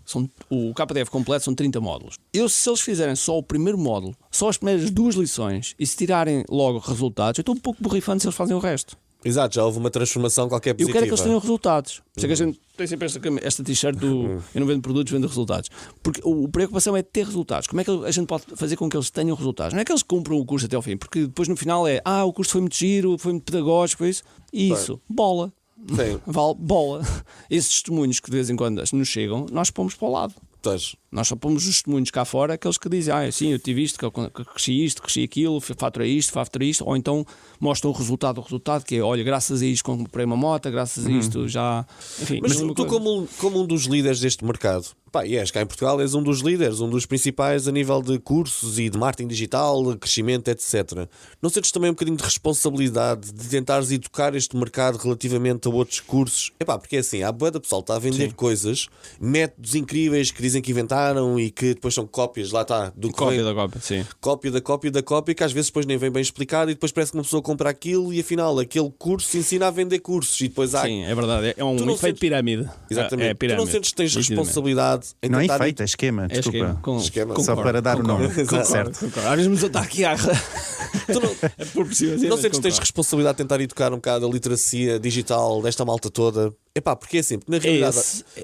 E: o KDF completo são 30 módulos. Se eles fizerem só o primeiro módulo, só as primeiras 2 lições, e se tirarem logo resultados, eu estou um pouco borrifando se eles fazem o resto.
B: Exato, já houve uma transformação qualquer
E: Eu
B: positiva.
E: quero é que eles tenham resultados. Por isso é que a gente tem sempre esta t-shirt do eu não vendo produtos, vendo resultados. Porque a preocupação é ter resultados. Como é que a gente pode fazer com que eles tenham resultados? Não é que eles cumpram o curso até ao fim, porque depois no final o curso foi muito giro, foi muito pedagógico, isso. Isso, bola.
B: Sim.
E: Vale bola. Esses testemunhos que de vez em quando nos chegam, nós pomos para o lado.
B: Estás.
E: Nós só pomos os testemunhos cá fora, aqueles que dizem, sim, eu tive isto, que eu cresci aquilo, faturei isto, ou então mostram o resultado, que é, olha, graças a isto comprei uma moto, graças a isto já... Enfim,
B: Mas
E: mesma
B: tu,
E: coisa.
B: como um dos líderes deste mercado, pá, e és cá em Portugal, és um dos líderes, um dos principais a nível de cursos e de marketing digital, crescimento, etc. Não sentes também um bocadinho de responsabilidade de tentares educar este mercado relativamente a outros cursos? Epá, porque é assim, há bué da pessoal que está a vender coisas, métodos incríveis que dizem que inventaram e que depois são cópias, lá está, do que
E: Cópia
B: vem-
E: da cópia, sim.
B: cópia da cópia, que às vezes depois nem vem bem explicado e depois parece que uma pessoa compra aquilo e afinal aquele curso ensina a vender cursos e depois há...
E: Sim, é verdade. É um
B: Tu não
E: efeito
B: sentes-
E: pirâmide.
B: Exatamente.
E: É pirâmide.
B: Tu não sentes que tens
E: Nitidamente.
B: responsabilidade em
A: Não é
B: tentar...
A: efeito, é esquema,
E: É
A: desculpa.
E: esquema.
B: Esquema.
A: Só para dar o nome.
B: Exato.
A: Certo.
E: Concordo. Às vezes está aqui a...
B: Tu não,
E: É por cima,
B: não sentes que tens responsabilidade de tentar educar um bocado a literacia digital desta malta toda? Epá, porque é assim, porque na realidade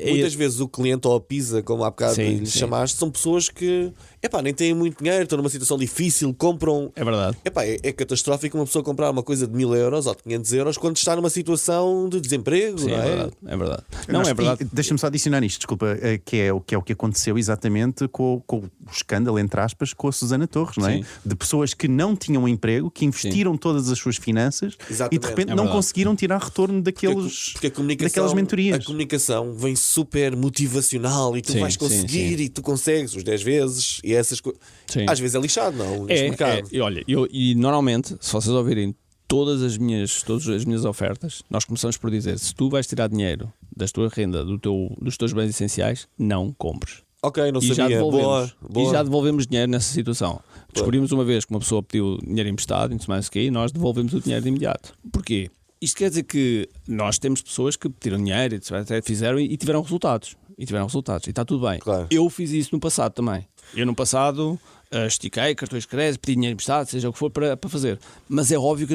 B: muitas vezes o cliente ou a Pisa, como há bocado
E: Sim,
B: lhe
E: sim.
B: chamaste, são pessoas que epá, nem têm muito dinheiro, estão numa situação difícil, compram...
E: É verdade.
B: Epá, é catastrófico uma pessoa comprar uma coisa de 1000 euros ou de 500 euros quando está numa situação de desemprego,
E: Sim,
B: não
E: é
B: é?
E: verdade. É verdade. Não,
A: Nós-
E: é verdade.
A: e Deixa-me só adicionar isto, desculpa, que é o que aconteceu exatamente com o escândalo, entre aspas, com a Susana Torres, não é?
E: Sim.
A: De pessoas que não tinham emprego, que investiram todas as suas finanças
B: Exatamente.
A: e de repente
E: É
A: não
E: verdade.
A: conseguiram tirar retorno daqueles,
B: Porque a comunicação,
A: daquelas mentorias.
B: a comunicação vem super motivacional e tu
E: Sim,
B: vais
E: sim,
B: conseguir
E: sim.
B: e tu consegues os 10 vezes e essas coisas.
E: Sim.
B: Às vezes é lixado, não? Este
E: É,
B: mercado.
E: e olha, e normalmente, se vocês ouvirem todas as minhas ofertas, nós começamos por dizer: se tu vais tirar dinheiro da tua renda, dos teus bens essenciais, não compres.
B: Ok, não
E: E já
B: sabia.
E: devolvemos.
B: Boa.
E: E já devolvemos dinheiro nessa situação. Descobrimos uma vez que uma pessoa pediu dinheiro emprestado, não sei mais o quê, e nós devolvemos o dinheiro de imediato. Porquê? Isto quer dizer que nós temos pessoas que pediram dinheiro, até fizeram e tiveram resultados. E está tudo bem.
B: Claro.
E: Eu fiz isso no passado também. Eu no passado estiquei cartões de crédito, pedi dinheiro emprestado, seja o que for, para fazer. Mas é óbvio que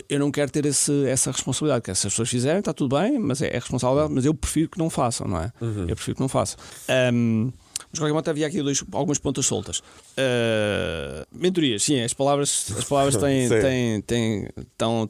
E: eu não quero ter essa responsabilidade. Que se as pessoas fizerem, está tudo bem, mas é responsável, mas eu prefiro que não façam, não é? Eu prefiro que não façam. Mas de qualquer modo havia aqui algumas pontas soltas. Mentorias, sim, as palavras estão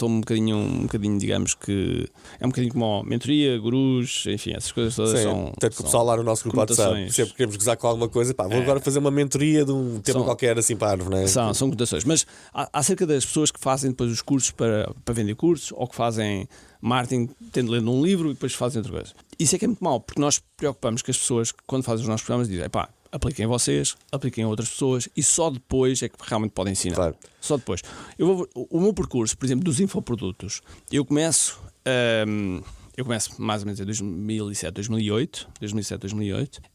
E: um bocadinho, digamos que é um bocadinho como mentoria, gurus, enfim, essas coisas todas são.
B: Tanto que o pessoal lá no nosso grupo WhatsApp, sempre queremos gozar com alguma coisa, vou agora fazer uma mentoria de um tema qualquer assim parvo, não é?
E: São conotações. Mas acerca das pessoas que fazem depois os cursos para vender cursos ou que fazem marketing tendo lendo um livro e depois fazem outra coisa. Isso é que é muito mau, porque nós preocupamos que as pessoas, quando fazem os nossos programas, dizem apliquem vocês, apliquem a outras pessoas e só depois é que realmente podem ensinar. Claro. Só depois. O meu percurso, por exemplo, dos infoprodutos, eu começo mais ou menos em 2007, 2008,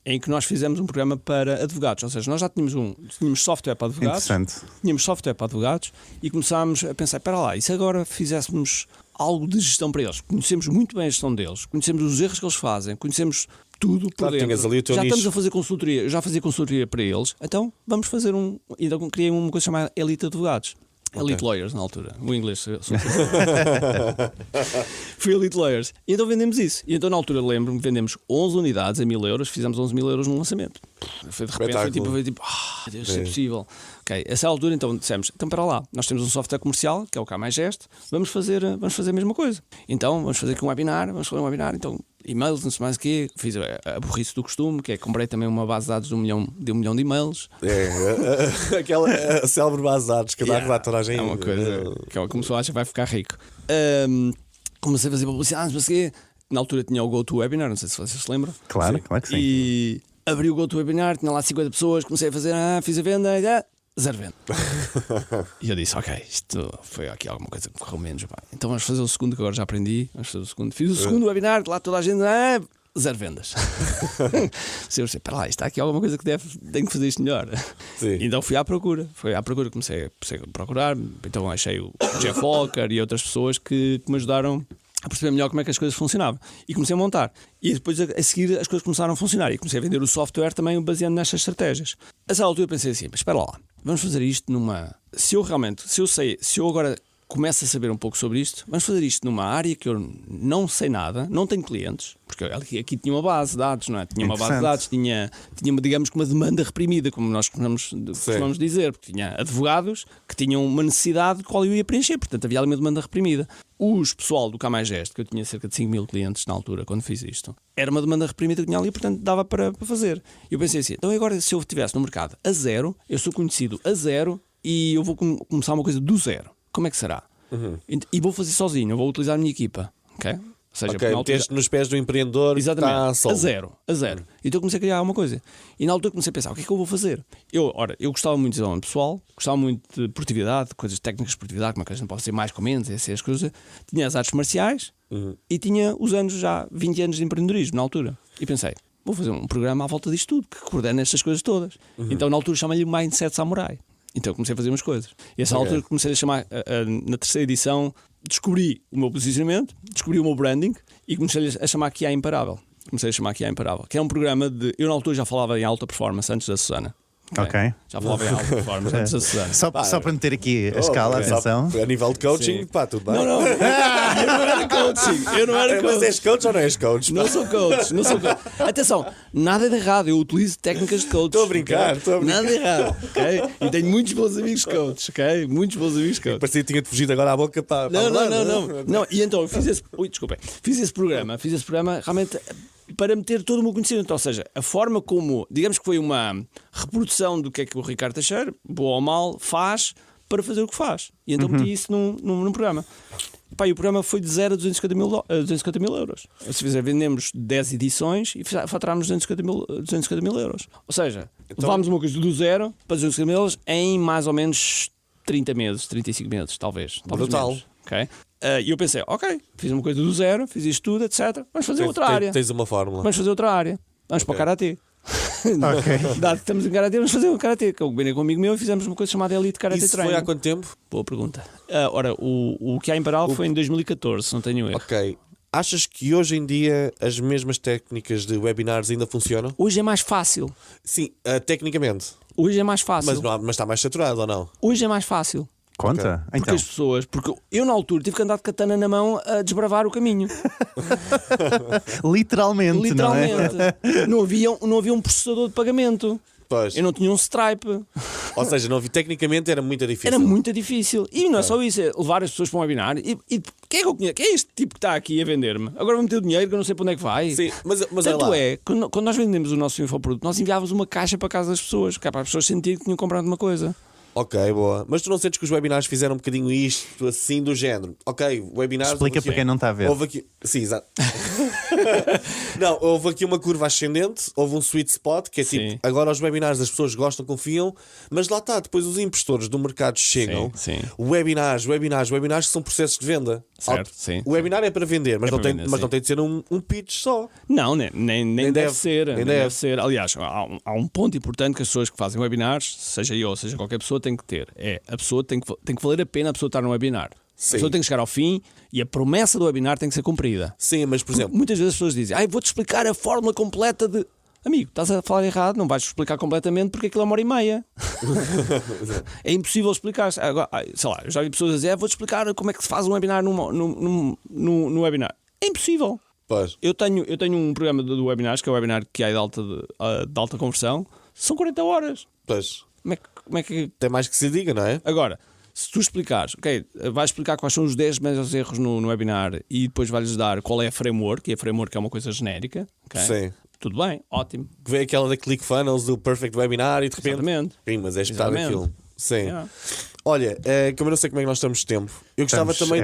E: em que nós fizemos um programa para advogados. Ou seja, nós já tínhamos software para advogados.
A: Interessante.
E: Tínhamos software para advogados e começámos a pensar, espera lá, e se agora fizéssemos algo de gestão para eles? Conhecemos muito bem a gestão deles, conhecemos os erros que eles fazem, conhecemos tudo por dentro. Já estamos a fazer consultoria, eu já fazia consultoria para eles, então vamos fazer então criei uma coisa chamada Elite Advogados. Elite Lawyers na altura, o inglês. Fui Elite Lawyers. E então vendemos isso. E então na altura lembro-me, vendemos 11 unidades a 1.000 euros, fizemos 11.000 euros no lançamento. Foi de repente, foi tipo, Deus, isso é possível. Ok, essa altura então dissemos, então para lá, nós temos um software comercial, que é o KMyGest, vamos fazer a mesma coisa. Então vamos fazer aqui um webinar, então e-mails, não sei mais o quê, fiz a burrice do costume, que é comprei também uma base de dados de um milhão de e-mails.
B: Aquela célebre base de dados que dá a relatoragem.
E: É uma coisa que começou a achar que vai ficar rico. Comecei a fazer publicidade, não sei o quê. Na altura tinha o GoToWebinar, não sei se vocês se lembram.
A: Claro que sim.
E: E abri o GoToWebinar, tinha lá 50 pessoas, comecei a fazer, fiz a venda, 0 venda. E eu disse, ok, isto foi aqui alguma coisa que correu menos. Então vamos fazer o segundo, que agora já aprendi. Vamos fazer o segundo. Fiz o segundo webinar, lá toda a gente, 0 vendas. Se eu disse, espera lá, está aqui alguma coisa que tenho que fazer isto melhor. Sim. Então fui à procura, comecei a procurar. Então achei o Jeff Walker e outras pessoas que me ajudaram a perceber melhor como é que as coisas funcionavam. E comecei a montar. E depois a seguir as coisas começaram a funcionar. E comecei a vender o software também baseando nestas estratégias. A essa altura eu pensei assim, mas espera lá, vamos fazer isto numa... Se eu agora começo a saber um pouco sobre isto, vamos fazer isto numa área que eu não sei nada, não tenho clientes, porque aqui tinha uma base de dados, não é? Tinha uma base de dados, tinha digamos que uma demanda reprimida, como nós costumamos dizer, porque tinha advogados que tinham uma necessidade de qual eu ia preencher, portanto havia ali uma demanda reprimida. Os pessoal do KMyGest, que eu tinha cerca de 5.000 clientes na altura, quando fiz isto, era uma demanda reprimida que tinha ali, portanto dava para fazer. E eu pensei assim, então agora se eu estivesse no mercado a zero, eu sou conhecido a zero e eu vou começar uma coisa do zero. Como é que será? E vou fazer sozinho, eu vou utilizar a minha equipa, ok? Ou seja,
B: meteste nos pés do empreendedor.
E: Exatamente, a zero. Então comecei a criar uma coisa. E na altura comecei a pensar, o que é que eu vou fazer? Eu gostava muito de desenvolvimento pessoal, gostava muito de produtividade, coisas técnicas de produtividade, como é que a gente pode ser mais com menos, essas coisas. Tinha as artes marciais e tinha os anos já, 20 anos de empreendedorismo na altura. E pensei, vou fazer um programa à volta disto tudo, que coordena estas coisas todas. Então na altura chamei-lhe Mindset Samurai. Então comecei a fazer umas coisas. E essa altura comecei a chamar, na terceira edição, descobri o meu posicionamento, descobri o meu branding e comecei a chamar aqui a Imparável. Que é um programa de... Eu na altura já falava em alta performance antes da Susana.
A: Ok.
E: Já falava em alta performance antes da Susana.
A: Só para meter aqui a escala, atenção.
B: A nível de coaching, tudo bem.
E: Não. Eu não era coaching.
B: Mas és coach ou não és coach?
E: Não sou coach. Atenção, nada de errado. Eu utilizo técnicas de coach.
B: Estou a brincar.
E: Nada de errado, ok? E tenho muitos bons amigos coach, ok?
B: Parecia que tinha-te fugido agora à boca para...
E: Não. E então eu fiz esse... Fiz esse programa realmente... para meter todo o meu conhecimento, ou seja, a forma como, digamos que foi uma reprodução do que é que o Ricardo Teixeira, boa ou mal, faz para fazer o que faz. E então meti isso num programa. E o programa foi de 0 a 250 mil euros. Se fizer, vendemos 10 edições e faturámos 250 mil euros. Ou seja, levámos uma coisa do 0 para 250 mil euros em mais ou menos 30 meses, 35 meses, talvez.
B: Brutal.
E: Menos, ok? E eu pensei, ok, fiz uma coisa do 0, fiz isto tudo, etc. Vamos fazer outra área.
B: Tens uma fórmula.
E: Vamos fazer outra área. Vamos para o Karatê. Dado que estamos em Karatê, vamos fazer um Karatê. Que eu combinei com um amigo meu e fizemos uma coisa chamada Elite Karatê
B: Isso
E: Training.
B: Foi há quanto tempo?
E: Boa pergunta. Ora, o que há em Paral foi em 2014, se não tenho erro.
B: Ok. achas que hoje em dia as mesmas técnicas de webinars ainda funcionam?
E: Hoje é mais fácil.
B: Sim, tecnicamente.
E: Hoje é mais fácil.
B: Mas está mais saturado ou não?
E: Hoje é mais fácil.
A: Conta?
E: Porque
A: Então.
E: as pessoas... Porque eu na altura tive que andar de katana na mão a desbravar o caminho.
A: Literalmente,
E: Literalmente.
A: não é?
E: Não havia um processador de pagamento.
B: Pois.
E: Eu não tinha um Stripe.
B: Ou seja, tecnicamente era muito difícil.
E: Era muito difícil. E não é só isso, é levar as pessoas para um webinar. E quem é que eu conheço? Quem é este tipo que está aqui a vender-me? Agora vai meter o dinheiro que eu não sei para onde é que vai.
B: Sim, mas
E: Tanto quando nós vendemos o nosso infoproduto, nós enviávamos uma caixa para casa das pessoas, que é para as pessoas sentirem que tinham comprado uma coisa.
B: Ok, boa. Mas tu não sentes que os webinars fizeram um bocadinho isto assim do género? Ok, webinars...
A: Explica para quem não está a ver.
B: Houve aqui... Sim, exato. Não, houve aqui uma curva ascendente, houve um sweet spot, que é tipo, agora os webinars as pessoas gostam, confiam, mas lá está, depois os impostores do mercado chegam.
E: Sim.
B: Webinars que são processos de venda.
E: Certo, sim.
B: O webinar é para vender, mas, não tem de ser um pitch só.
E: Não, nem deve ser.
B: Nem
E: deve ser. Aliás, há um ponto importante que as pessoas que fazem webinars, seja eu ou seja qualquer pessoa, tem que ter. A pessoa tem que valer a pena a pessoa estar no webinar.
B: Sim.
E: A pessoa tem que chegar ao fim e a promessa do webinar tem que ser cumprida.
B: Sim, mas por exemplo...
E: Muitas vezes as pessoas dizem, vou-te explicar a fórmula completa de... Amigo, estás a falar errado, não vais explicar completamente porque aquilo é 1h30. É impossível explicar. Agora, sei lá, eu já vi pessoas a dizer, vou-te explicar como é que se faz um webinar no webinar. É impossível.
B: Pois.
E: Eu tenho um programa de webinars, que é o webinar que há de alta conversão, são 40 horas.
B: Pois.
E: Como é que...
B: Tem mais que se diga, não é?
E: Agora, se tu explicares, vais explicar quais são os 10 maiores erros no webinar e depois vais-lhes dar qual é a framework, e a framework é uma coisa genérica. Okay?
B: Sim.
E: Tudo bem, ótimo.
B: Que vem aquela da ClickFunnels, do Perfect Webinar e de repente...
E: Exatamente.
B: Sim, mas é espetado aquilo. Sim.
E: Yeah.
B: Olha, como eu não sei como é que nós estamos de tempo, eu gostava também...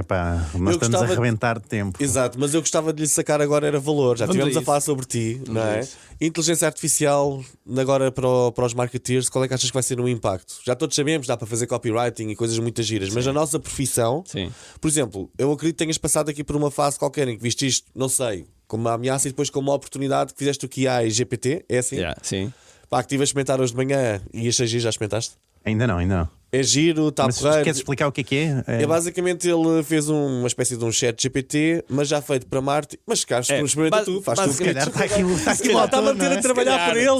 A: Nós estamos a arrebentar de tempo.
B: Exato, mas eu gostava de lhe sacar agora era valor. Já estivemos a falar sobre ti,
E: Vamos
B: não é? Inteligência artificial, agora para os marketeers, qual é que achas que vai ser o impacto? Já todos sabemos, dá para fazer copywriting e coisas muito giras, mas a nossa profissão, por exemplo, eu acredito que tenhas passado aqui por uma fase qualquer em que viste isto, não sei, como uma ameaça e depois como uma oportunidade que fizeste o QI GPT, é assim?
E: Sim.
B: Pá, que estive a experimentar hoje de manhã e achei giro, já experimentaste?
A: Ainda não.
B: É giro, está
A: Mas
B: porreiro.
A: queres explicar o que é?
B: É basicamente ele fez uma espécie de um chat GPT, mas já feito para Marte. Mas cá, experimenta tu, faz tu.
A: Se calhar está aqui
B: Está a manter a trabalhar por ele.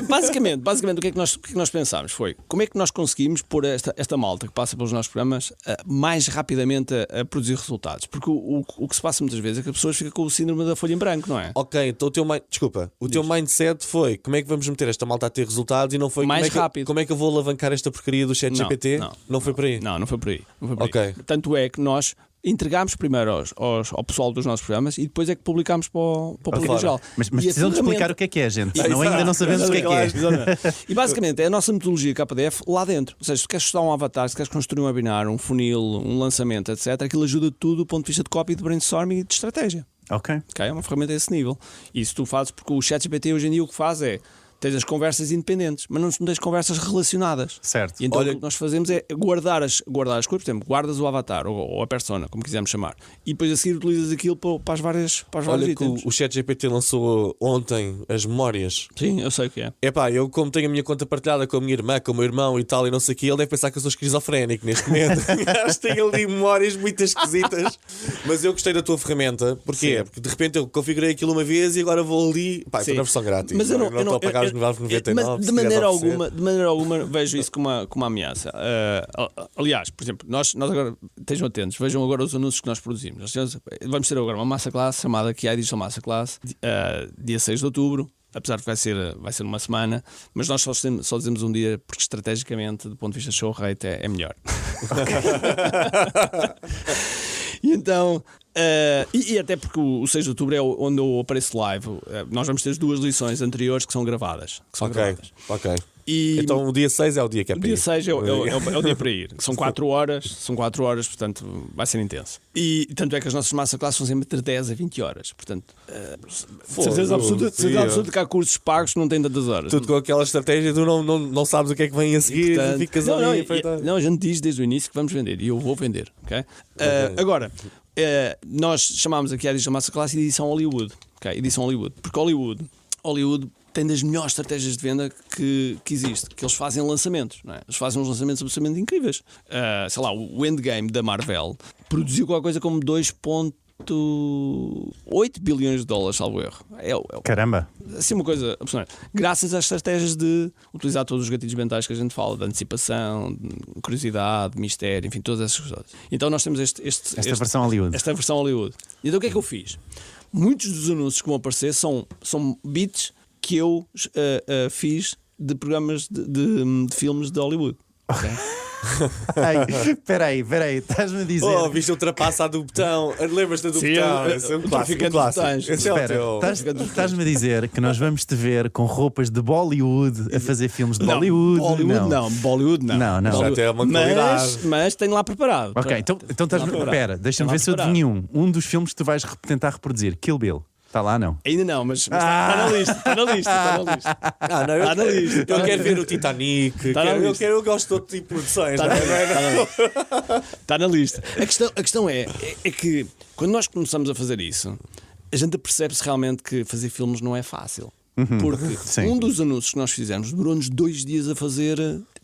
E: Basicamente o que é que nós pensámos foi como é que nós conseguimos pôr esta malta que passa pelos nossos programas mais rapidamente a produzir resultados. Porque o que se passa muitas vezes é que as pessoas ficam com o síndrome da folha em branco, não é?
B: Ok, então o teu mindset foi como é que vamos meter esta malta a ter resultados e não foi
E: mais rápido.
B: Como é que eu vou alavancar esta porcaria do chat GPT? Não foi por aí?
E: Não foi por aí.
B: Ok.
E: Tanto é que nós entregámos primeiro ao pessoal dos nossos programas e depois é que publicámos para o público geral.
A: Mas precisam de explicar o que é, gente. Senão ainda não sabemos o que é.
E: E basicamente é a nossa metodologia KDF lá dentro. Ou seja, se queres estudar um avatar, se queres construir um webinar, um funil, um lançamento, etc., aquilo ajuda tudo do ponto de vista de copy, de brainstorming e de estratégia.
A: Ok.
E: É uma ferramenta desse nível. E isso tu fazes porque o ChatGPT hoje em dia o que faz é tens as conversas independentes, mas não tens conversas relacionadas.
A: Certo.
E: E então o que nós fazemos é guardar as coisas, por exemplo, guardas o avatar ou a persona, como quisermos chamar, e depois a seguir utilizas aquilo para as vários itens.
B: Que o ChatGPT lançou ontem as memórias.
E: Sim, eu sei o que é.
B: Epá, eu como tenho a minha conta partilhada com a minha irmã, com o meu irmão e tal, e não sei o que, ele deve pensar que eu sou esquizofrénico neste momento. Acho que tenho ali memórias muito esquisitas. Mas eu gostei da tua ferramenta. Porquê? Porque de repente eu configurei aquilo uma vez e agora vou ali. Pá, estou na versão grátis.
E: Mas eu não
B: estou a pagar os 9,99.
E: Mas de maneira alguma vejo isso como uma ameaça. Aliás, por exemplo, nós agora, estejam atentos, vejam agora os anúncios que nós produzimos. Vamos ter agora uma masterclass chamada QI Digital Masterclass, dia 6 de outubro. Apesar de vai ser uma semana, mas nós só dizemos um dia porque estrategicamente, do ponto de vista show rate, é melhor. E então, e até porque o 6 de outubro é onde eu apareço live, nós vamos ter as 2 lições anteriores que são gravadas.
B: Ok.
E: E
B: então o dia 6 é o dia que é para ir.
E: O dia 6 é o dia para ir. São 4 horas, portanto vai ser intenso. E tanto é que as nossas masterclasses são sempre entre 10 a 20 horas. Portanto, certeza absoluta que há cursos pagos que não têm tantas horas.
B: Tudo com aquela estratégia, tu não sabes o que é que vem a seguir, portanto, ficas ali.
E: Não, a gente diz desde o início que vamos vender e eu vou vender. Okay? Agora, nós chamámos aqui a Digital Masterclass edição Hollywood. Okay? Edição Hollywood. Porque Hollywood tem das melhores estratégias de venda que existe, que eles fazem lançamentos, não é? Eles fazem uns lançamentos absolutamente incríveis. Sei lá, o Endgame da Marvel produziu qualquer coisa como 2,8 bilhões de dólares, salvo erro.
A: Caramba!
E: Assim, uma coisa absolutamente. Graças às estratégias de utilizar todos os gatilhos mentais que a gente fala, de antecipação, de curiosidade, mistério, enfim, todas essas coisas. Então nós temos esta
A: versão Hollywood.
E: Esta versão Hollywood. Então o que é que eu fiz? Muitos dos anúncios que vão aparecer são bits que eu fiz de programas de filmes de Hollywood. Okay?
A: Espera aí, estás-me a dizer.
B: Viste o trapaça do botão. Lembras-te do botão? Esse é um clássico.
A: Estás-me a dizer que nós vamos te ver com roupas de Bollywood a fazer filmes de Bollywood?
E: Bollywood não.
A: Não.
B: Já tem uma qualidade.
E: Mas tenho lá preparado.
A: Ok, então estás-me. Espera, deixa-me ver se eu adivinho um dos filmes que tu vais tentar reproduzir. Kill Bill. Está lá, não?
E: Ainda não, mas está na lista. Está na lista.
B: Eu quero ver o Titanic. Eu gosto de todo tipo de produções.
E: Está na lista. A questão é que quando nós começamos a fazer isso, a gente percebe-se realmente que fazer filmes não é fácil. Porque um dos anúncios que nós fizemos demorou-nos 2 dias a fazer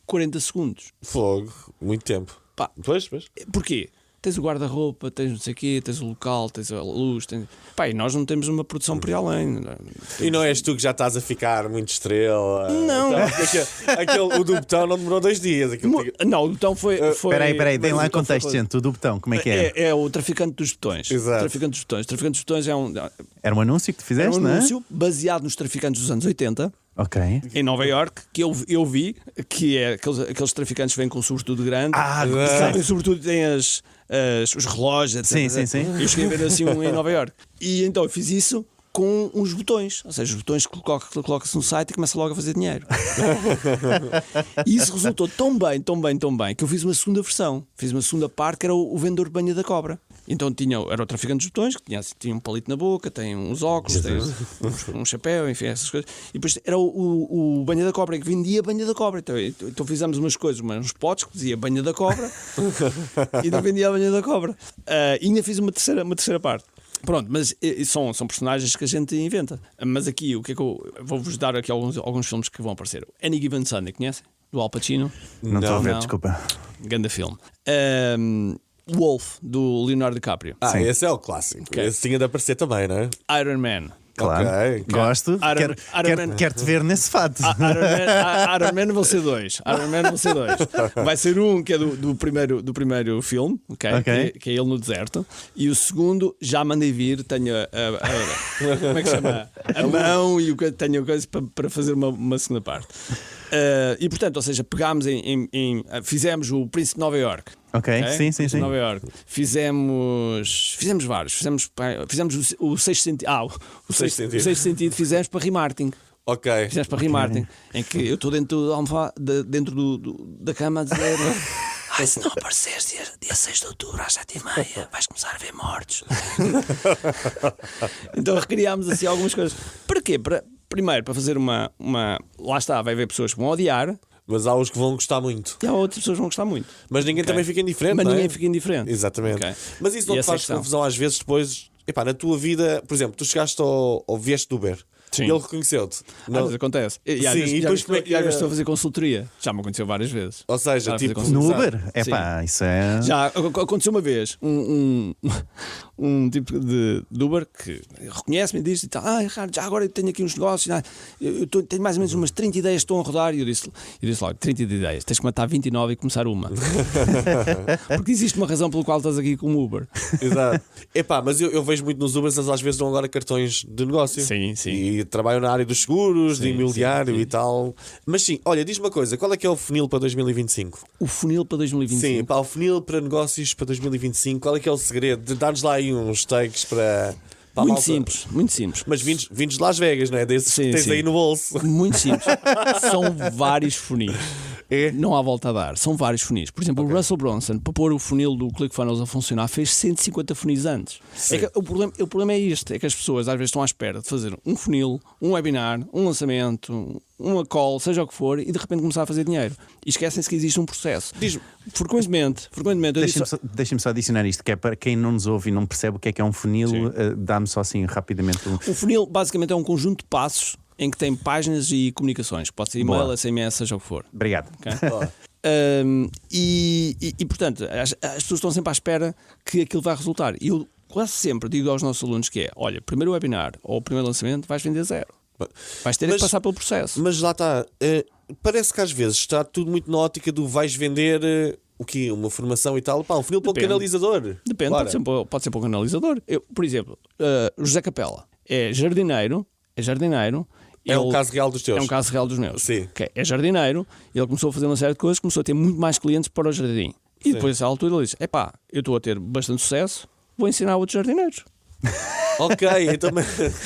E: 40 segundos.
B: Fogo, muito tempo. Pois.
E: Porquê? Tens o guarda-roupa, tens não sei o quê, tens o local, tens a luz. E nós não temos uma produção por aí além.
B: E não és tu que já estás a ficar muito estrela?
E: Não.
B: O do botão não demorou 2 dias.
E: Não, o botão foi.
A: Espera aí, deem lá contexto, gente. O do botão, como é que é?
E: É o traficante dos botões.
B: Exato.
E: O traficante dos botões é um.
A: Era um anúncio que tu fizeste,
E: não é?
A: Um
E: anúncio baseado nos traficantes dos anos 80.
A: Ok.
E: Em Nova York, que eu vi, que é aqueles traficantes que vêm com um sobretudo grande. Sobretudo têm os relógios, etc.
A: Sim.
E: Eu cheguei a ver assim em Nova York. E então eu fiz isso com uns botões, ou seja, os botões que coloca-se no site e começa logo a fazer dinheiro. E isso resultou tão bem, que eu fiz uma segunda versão. Fiz uma segunda parte que era o vendedor de banha da cobra. Então era o traficante dos botões, que tinha um palito na boca, tem uns óculos, tem um chapéu, enfim, essas coisas. E depois era o banha da cobra, que vendia banha da cobra. Então fizemos umas coisas, uns potes que dizia banha da cobra e não vendia a banha da cobra. E ainda fiz uma terceira parte. Pronto, mas são personagens que a gente inventa. Mas aqui, o que é que eu vou-vos dar aqui alguns filmes que vão aparecer. Any Given Sunday, conhecem? Do Al Pacino?
A: Não estou a ver, desculpa.
E: Ganda filme. Wolf, do Leonardo DiCaprio.
B: Esse é o clássico. Okay. Esse tinha de aparecer também, não é?
E: Iron Man.
A: Claro, gosto. Quero-te ver nesse fato.
E: Iron Man vão ser 2. Vai ser um que é do primeiro filme, okay? Que é ele no deserto. E o segundo já mandei vir. Tenho como é que se chama? A mão e tenho coisa para fazer uma segunda parte. E portanto, ou seja, pegámos fizemos o Príncipe de Nova York.
A: Ok, sim.
E: Nova York. Fizemos vários. Fizemos o Sexto Sentido. O Sexto Sentido fizemos para remarketing.
B: Ok.
E: Fizemos para remarketing. Em que eu estou dentro da almofada, dentro da cama a dizer: se não apareceres dia 6 de outubro às 7h30, vais começar a ver mortos. Então recriámos assim algumas coisas. Para quê? Primeiro, para fazer uma. Lá está, vai haver pessoas que vão odiar.
B: Mas há uns que vão gostar muito.
E: E há outras pessoas que vão gostar muito.
B: Mas ninguém também fica indiferente.
E: Mas ninguém fica indiferente.
B: Exatamente. Okay. Mas isso não te faz confusão às vezes depois. Na tua vida, por exemplo, tu chegaste ao vieste do Uber. Sim. E ele reconheceu-te.
E: Às vezes acontece. E às vezes estou a fazer consultoria. Já me aconteceu várias vezes.
B: Ou seja, tipo
A: no Uber? Isso é.
E: Já aconteceu uma vez. Um tipo de Uber que reconhece-me e diz: Ricardo, já agora eu tenho aqui uns negócios. Eu tenho mais ou menos umas 30 ideias que estão a rodar. E eu disse logo: 30 ideias, tens que matar 29 e começar uma. Porque existe uma razão pela qual estás aqui com o Uber.
B: Exato. Mas eu vejo muito nos Ubers, às vezes dão agora cartões de negócio.
E: Sim.
B: E trabalham na área dos seguros, de imobiliário e tal. Mas sim, olha, diz-me uma coisa: qual é que é o funil para 2025?
E: O funil para 2025?
B: Sim, o funil para negócios para 2025. Qual é que é o segredo? Dar-nos lá aí uns takes para
E: muito simples.
B: Mas vindos de Las Vegas, não é? Desses que tens aí no bolso.
E: Muito simples. São vários funis. Não há volta a dar. São vários funis. Por exemplo, o Russell Brunson, para pôr o funil do ClickFunnels a funcionar, fez 150 funis antes. O problema é este: é que as pessoas às vezes estão à espera de fazer um funil, um webinar, um lançamento, uma call, seja o que for, e de repente começar a fazer dinheiro. E esquecem-se que existe um processo. Frequentemente
A: Deixem-me só adicionar isto, que é para quem não nos ouve e não percebe o que é um funil, dá-me só assim rapidamente.
E: O funil basicamente é um conjunto de passos em que tem páginas e comunicações. Pode ser e-mail,
A: Boa.
E: SMS, seja o que for.
A: Obrigado.
E: Okay? Portanto, as pessoas estão sempre à espera que aquilo vai resultar. E eu quase sempre digo aos nossos alunos que olha, primeiro webinar ou o primeiro lançamento vais vender 0. Vais ter que passar pelo processo.
B: Mas lá está. Parece que às vezes está tudo muito na ótica do vais vender o quê? Uma formação e tal. Pá, um funil para o canalizador.
E: Depende,
B: claro.
E: pode ser para o canalizador. Por exemplo, o José Capela é jardineiro.
B: É um caso real dos teus.
E: É um caso real dos meus.
B: Sim.
E: Okay. É jardineiro, ele começou a fazer uma série de coisas, começou a ter muito mais clientes para o jardim. E depois, à altura, ele disse: eu estou a ter bastante sucesso, vou ensinar outros jardineiros.
B: Ok, então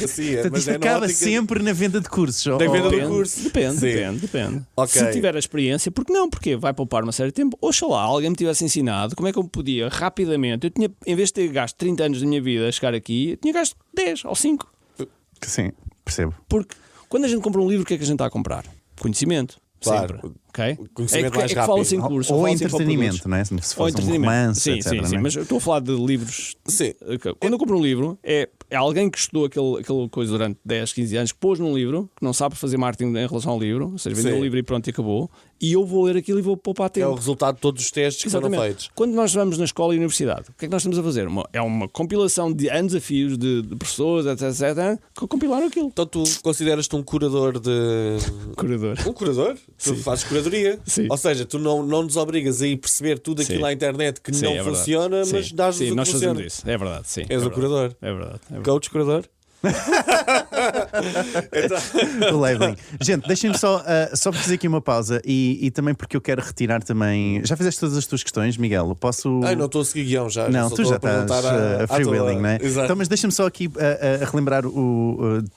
B: sim,
A: Portanto,
B: mas
A: isto
B: é
A: acaba
B: ótica...
A: sempre na venda de cursos.
B: Na venda do curso.
E: Depende.
B: Okay.
E: Se tiver a experiência, porque não? Porque vai poupar uma série de tempo. Oxalá alguém me tivesse ensinado como é que eu podia rapidamente. Eu tinha, em vez de ter gasto 30 anos da minha vida a chegar aqui, eu tinha gasto 10 ou 5.
A: Sim, percebo.
E: Porque quando a gente compra um livro, o que é que a gente está a comprar? Conhecimento.
B: Claro.
E: Sempre. Okay?
B: Conhecimento
E: é
B: mais
E: que
B: rápido.
E: fala-se em curso.
A: Ou
E: fala-se em
A: entretenimento,
E: produtos.
A: não é? Se
E: Ou
A: fosse um
E: entretenimento.
A: romance,
E: Sim,
A: etc.
E: sim,
A: não é?
E: mas eu estou a falar de livros.
B: Sim.
E: Quando eu compro um livro, é alguém que estudou aquela coisa durante 10, 15 anos, que pôs num livro, que não sabe fazer marketing em relação ao livro, ou seja, vendeu
B: Sim.
E: o livro e pronto, e acabou. E eu vou ler aquilo e vou poupar tempo.
B: É o resultado de todos os testes que foram feitos.
E: Quando nós vamos na escola e universidade, o que é que nós estamos a fazer? É uma compilação de anos a fios de professores, etc., que compilaram aquilo.
B: Então tu consideras-te um curador de...
E: Curador.
B: Um curador? Tu fazes curadoria.
E: Sim.
B: Ou seja, tu não nos obrigas a ir perceber tudo aquilo
E: Sim.
B: à internet que
E: Sim,
B: não
E: é verdade.
B: funciona,
E: Sim.
B: mas dás-nos
E: Sim,
B: o que
E: nós
B: funciona.
E: fazemos isso. É verdade, sim.
B: És o curador.
E: É verdade.
B: Coach curador?
A: O labeling. Gente, deixem-me só fazer aqui uma pausa e também porque eu quero retirar também. Já fizeste todas as tuas questões, Miguel? Posso.
B: Ai, não estou a seguir guião já.
A: Não,
B: só
A: tu
B: estou
A: já
B: a perguntar
A: estás freewheeling, não é?
B: Exato.
A: Então, mas deixa-me só aqui relembrar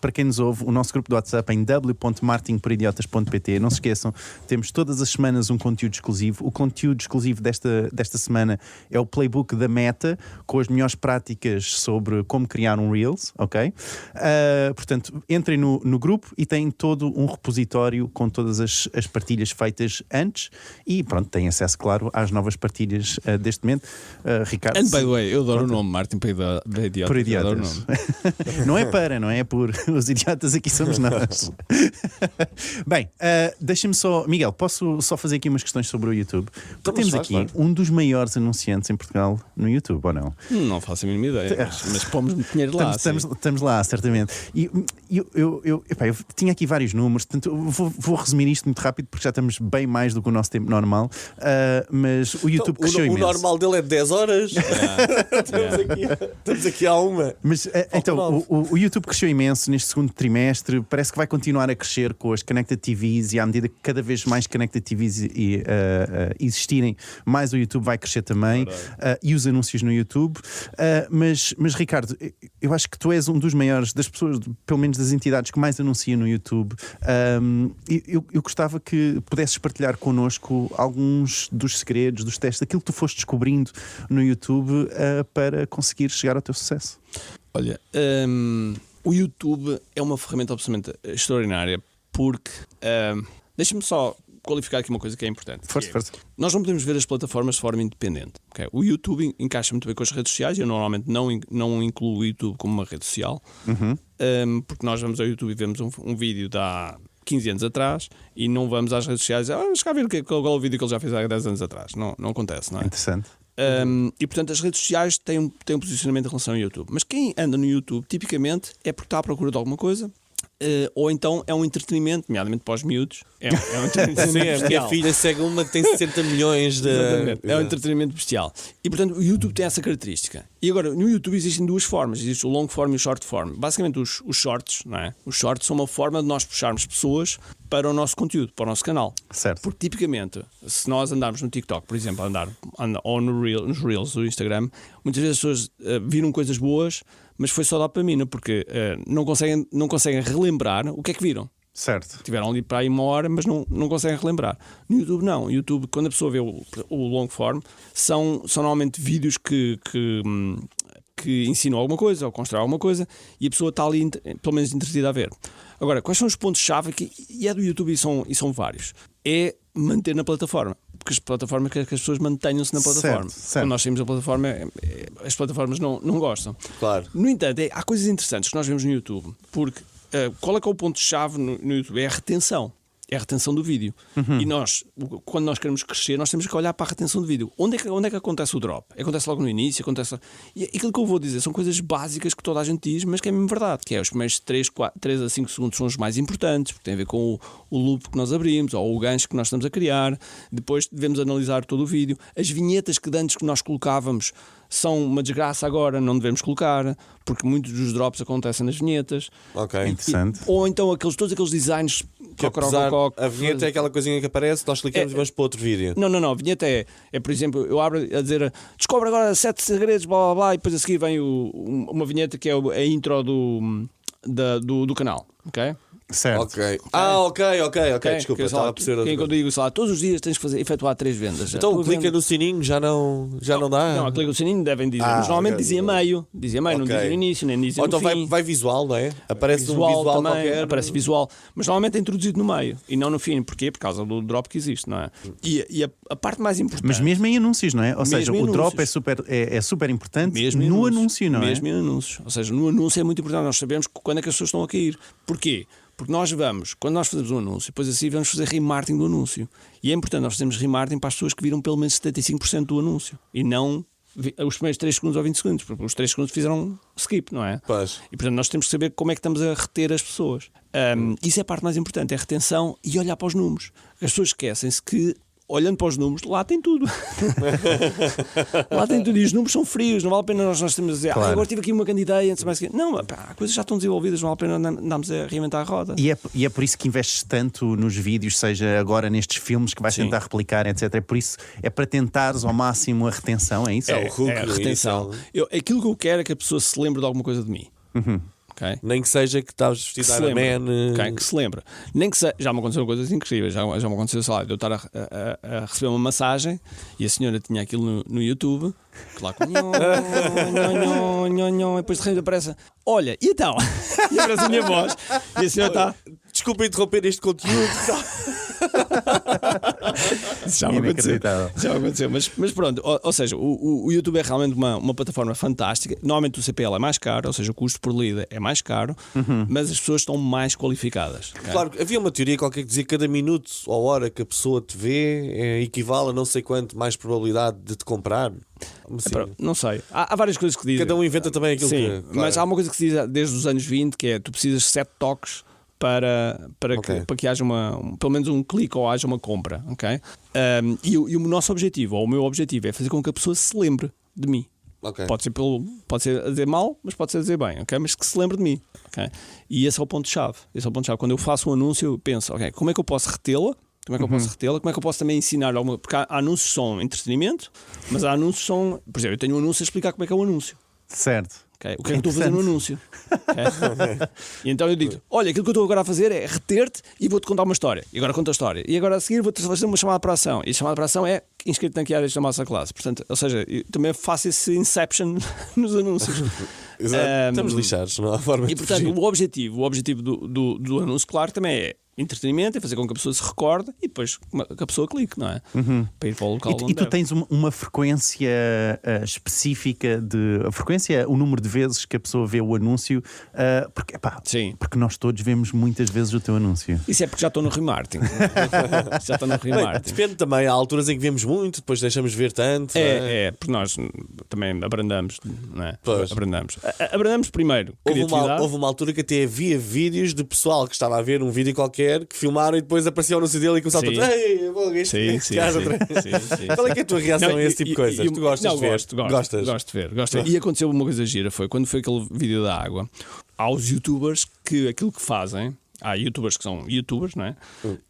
A: para quem nos ouve, o nosso grupo do WhatsApp em w.marketingporidiotas.pt. Não se esqueçam, temos todas as semanas um conteúdo exclusivo. O conteúdo exclusivo desta semana é o playbook da Meta, com as melhores práticas sobre como criar um Reels, ok? Portanto, entrem no grupo e têm todo um repositório com todas as partilhas feitas antes e pronto, têm acesso, claro, às novas partilhas deste momento. Ricardo.
E: And by the way, eu adoro o nome Martin para idiotas.
A: Por idiotas. Não é por os idiotas aqui somos nós. Bem, deixa-me só, Miguel, posso só fazer aqui umas questões sobre o YouTube? Porque temos aqui um dos maiores anunciantes em Portugal no YouTube, ou não?
E: Não faço a mínima ideia, mas pomos muito dinheiro lá.
A: Estamos lá, certamente. E eu tinha aqui vários números, portanto, vou resumir isto muito rápido porque já estamos bem mais do que o nosso tempo normal. Mas o YouTube cresceu imenso.
B: O normal dele é de 10 horas. Estamos aqui há uma.
A: Mas então, o YouTube cresceu imenso neste segundo trimestre. Parece que vai continuar a crescer com as Connected TVs e à medida que cada vez mais Connected TVs existirem, mais o YouTube vai crescer também. E os anúncios no YouTube. Mas Ricardo, eu acho que tu és um dos maiores, das pessoas, pelo menos das entidades que mais anuncia no YouTube. Eu gostava que pudesses partilhar connosco alguns dos segredos, dos testes, daquilo que tu foste descobrindo no YouTube para conseguir chegar ao teu sucesso.
E: Olha, o YouTube é uma ferramenta absolutamente extraordinária porque deixa-me só qualificar aqui uma coisa que é importante.
A: Força.
E: Nós não podemos ver as plataformas de forma independente. Okay? O YouTube encaixa muito bem com as redes sociais. Eu normalmente não incluo o YouTube como uma rede social, porque nós vamos ao YouTube e vemos um vídeo de há 15 anos atrás e não vamos às redes sociais vamos cá ver qual é o vídeo que ele já fez há 10 anos atrás. Não acontece, não é?
A: Interessante.
E: E portanto as redes sociais têm um posicionamento em relação ao YouTube. Mas quem anda no YouTube tipicamente é porque está à procura de alguma coisa. Ou então é um entretenimento, nomeadamente para os miúdos. É um entretenimento
B: Sim, a minha
E: bestial.
B: filha segue uma que tem 60 milhões de...
E: Exatamente. É um entretenimento bestial. E portanto o YouTube tem essa característica. E agora no YouTube existem duas formas. Existe o long form e o short form. Basicamente os shorts, não é? Os shorts são uma forma de nós puxarmos pessoas para o nosso conteúdo, para o nosso canal.
A: Certo.
E: Porque tipicamente, se nós andarmos no TikTok, por exemplo, ou nos Reels do Instagram, muitas vezes as pessoas viram coisas boas, mas foi só dopamina, porque não conseguem relembrar o que é que viram.
A: Certo.
E: Tiveram ali para aí uma hora, mas não conseguem relembrar. No YouTube não. No YouTube, quando a pessoa vê o long form, são normalmente vídeos que ensinam alguma coisa ou constroem alguma coisa e a pessoa está ali pelo menos entretida a ver. Agora, quais são os pontos-chave e é do YouTube e são vários? É manter na plataforma. Porque as plataformas querem que as pessoas mantenham-se na plataforma.
A: Certo.
E: Quando nós saímos da plataforma, as plataformas não gostam.
B: Claro.
E: No entanto, há coisas interessantes que nós vemos no YouTube, porque qual é que é o ponto-chave no YouTube? É a retenção. É a retenção do vídeo. E nós, quando nós queremos crescer, nós temos que olhar para a retenção do vídeo. Onde é que acontece o drop? Acontece logo no início? E aquilo que eu vou dizer são coisas básicas que toda a gente diz, mas que é mesmo verdade. Que é os primeiros 3 a 5 segundos são os mais importantes, porque tem a ver com o loop que nós abrimos, ou o gancho que nós estamos a criar. Depois devemos analisar todo o vídeo. As vinhetas que antes que nós colocávamos são uma desgraça agora, não devemos colocar, porque muitos dos drops acontecem nas vinhetas.
B: Ok.
A: Interessante.
E: Ou então todos aqueles designs
B: Que apesar, a vinheta é aquela coisinha que aparece, nós clicamos e vamos para outro vídeo.
E: Não, a vinheta é, por exemplo, eu abro a dizer descobre agora 7 segredos, blá blá blá, e depois a seguir vem uma vinheta que é a intro do canal, ok?
A: Certo.
B: Ok. Desculpa, estava a perceber.
E: Quando eu digo, sei lá, todos os dias tens que efetuar 3 vendas.
B: Então clica no sininho, já não dá?
E: Não, clica no sininho, devem dizer. Mas normalmente dizia meio, não dizia no início, nem dizia no
B: então
E: fim.
B: vai visual, não é? Aparece visual, um visual
E: também,
B: qualquer.
E: aparece visual, mas normalmente é introduzido no meio e não no fim. Porquê? Por causa do drop que existe, não é? E a parte mais importante.
A: Mas mesmo em anúncios, não é? Ou seja, o drop
E: anúncios.
A: é super importante
E: Mesmo
A: no anúncio, não é?
E: Mesmo em anúncios. Ou seja, no anúncio é muito importante. Nós sabemos quando é que as pessoas estão a cair. Porquê? Porque quando nós fazemos um anúncio, depois assim vamos fazer remarketing do anúncio. E é importante nós fazermos remarketing para as pessoas que viram pelo menos 75% do anúncio. E não os primeiros 3 segundos ou 20 segundos, porque os 3 segundos fizeram skip, não é?
B: Pois.
E: E portanto nós temos que saber como é que estamos a reter as pessoas. Isso é a parte mais importante, é a retenção e olhar para os números. As pessoas esquecem-se que, olhando para os números, lá tem tudo. Lá tem tudo. E os números são frios, não vale a pena nós temos a dizer,
A: claro.
E: Agora tive aqui uma grande ideia, não, as coisas já estão desenvolvidas, não vale a pena andarmos a reinventar a roda.
A: E é por isso que investes tanto nos vídeos, seja agora nestes filmes que vais tentar replicar, etc. É por isso, é para tentares ao máximo a retenção, é isso?
E: É a retenção. Aquilo que eu quero é que a pessoa se lembre de alguma coisa de mim. Okay?
B: Nem que seja que estás vestido de Iron Man.
E: Okay? Que se lembra. Nem que já me aconteceram coisas incríveis. Já me aconteceu, sei lá, de eu estar a receber uma massagem e a senhora tinha aquilo no YouTube, que lá com e depois de repente aparece, olha, e então? E aparece a minha voz e a senhora está.
B: Desculpa interromper este conteúdo.
E: Isso já me aconteceu. Mas pronto, ou seja, o YouTube é realmente uma plataforma fantástica. Normalmente o CPL é mais caro, ou seja, o custo por lead é mais caro, mas as pessoas estão mais qualificadas. Okay?
B: Claro, havia uma teoria qualquer que dizia que cada minuto ou hora que a pessoa te vê equivale a não sei quanto mais probabilidade de te comprar. Assim.
E: Não sei. Há várias coisas que dizem.
B: Cada um inventa também aquilo que... Claro.
E: Mas há uma coisa que se diz desde os anos 20 que é tu precisas de 7 toques para que haja pelo menos um clique ou haja uma compra, ok? E o nosso objetivo, ou o meu objetivo, é fazer com que a pessoa se lembre de mim.
B: Okay.
E: Pode ser a dizer mal, mas pode ser a dizer bem, ok? Mas que se lembre de mim, ok? E esse é o ponto-chave. Quando eu faço um anúncio, eu penso, ok, como é que eu posso retê-la? Como é que eu posso também ensinar alguma... Porque há anúncios que são entretenimento, mas há anúncios que são... Por exemplo, eu tenho um anúncio a explicar como é que é o anúncio.
A: Certo.
E: Okay. O que é que estou a fazer no anúncio? Okay. E então eu digo, olha, aquilo que eu estou agora a fazer é reter-te e vou-te contar uma história. E agora conto a história. E agora a seguir vou-te fazer uma chamada para a ação. E a chamada para a ação é inscrito na área da nossa classe. Portanto, ou seja, eu também faço esse inception nos anúncios.
B: Exato. Estamos lixados, não há forma de
E: portanto,
B: fugir.
E: o objetivo do anúncio, claro, também é entretenimento, é fazer com que a pessoa se recorde e depois que a pessoa clique, não é? Para ir para o local onde
A: E tu tens uma frequência específica o número de vezes que a pessoa vê o anúncio, porque nós todos vemos muitas vezes o teu anúncio.
E: Isso é porque já estou no remarketing.
B: Depende também, há alturas em que vemos muito, depois deixamos de ver tanto.
E: Porque nós também abrandamos, não é?
B: Pois.
E: Abrandamos primeiro.
B: Houve uma altura que até havia vídeos de pessoal que estava a ver um vídeo qualquer que filmaram e depois apareceu o anúncio dele e começaram todos. Qual é que é a tua reação a esse tipo de coisa? Tu gostas de ver?
E: Gosto de ver. E aconteceu uma coisa gira, quando foi aquele vídeo da água. Há os youtubers que aquilo que fazem, há youtubers que são youtubers, não é?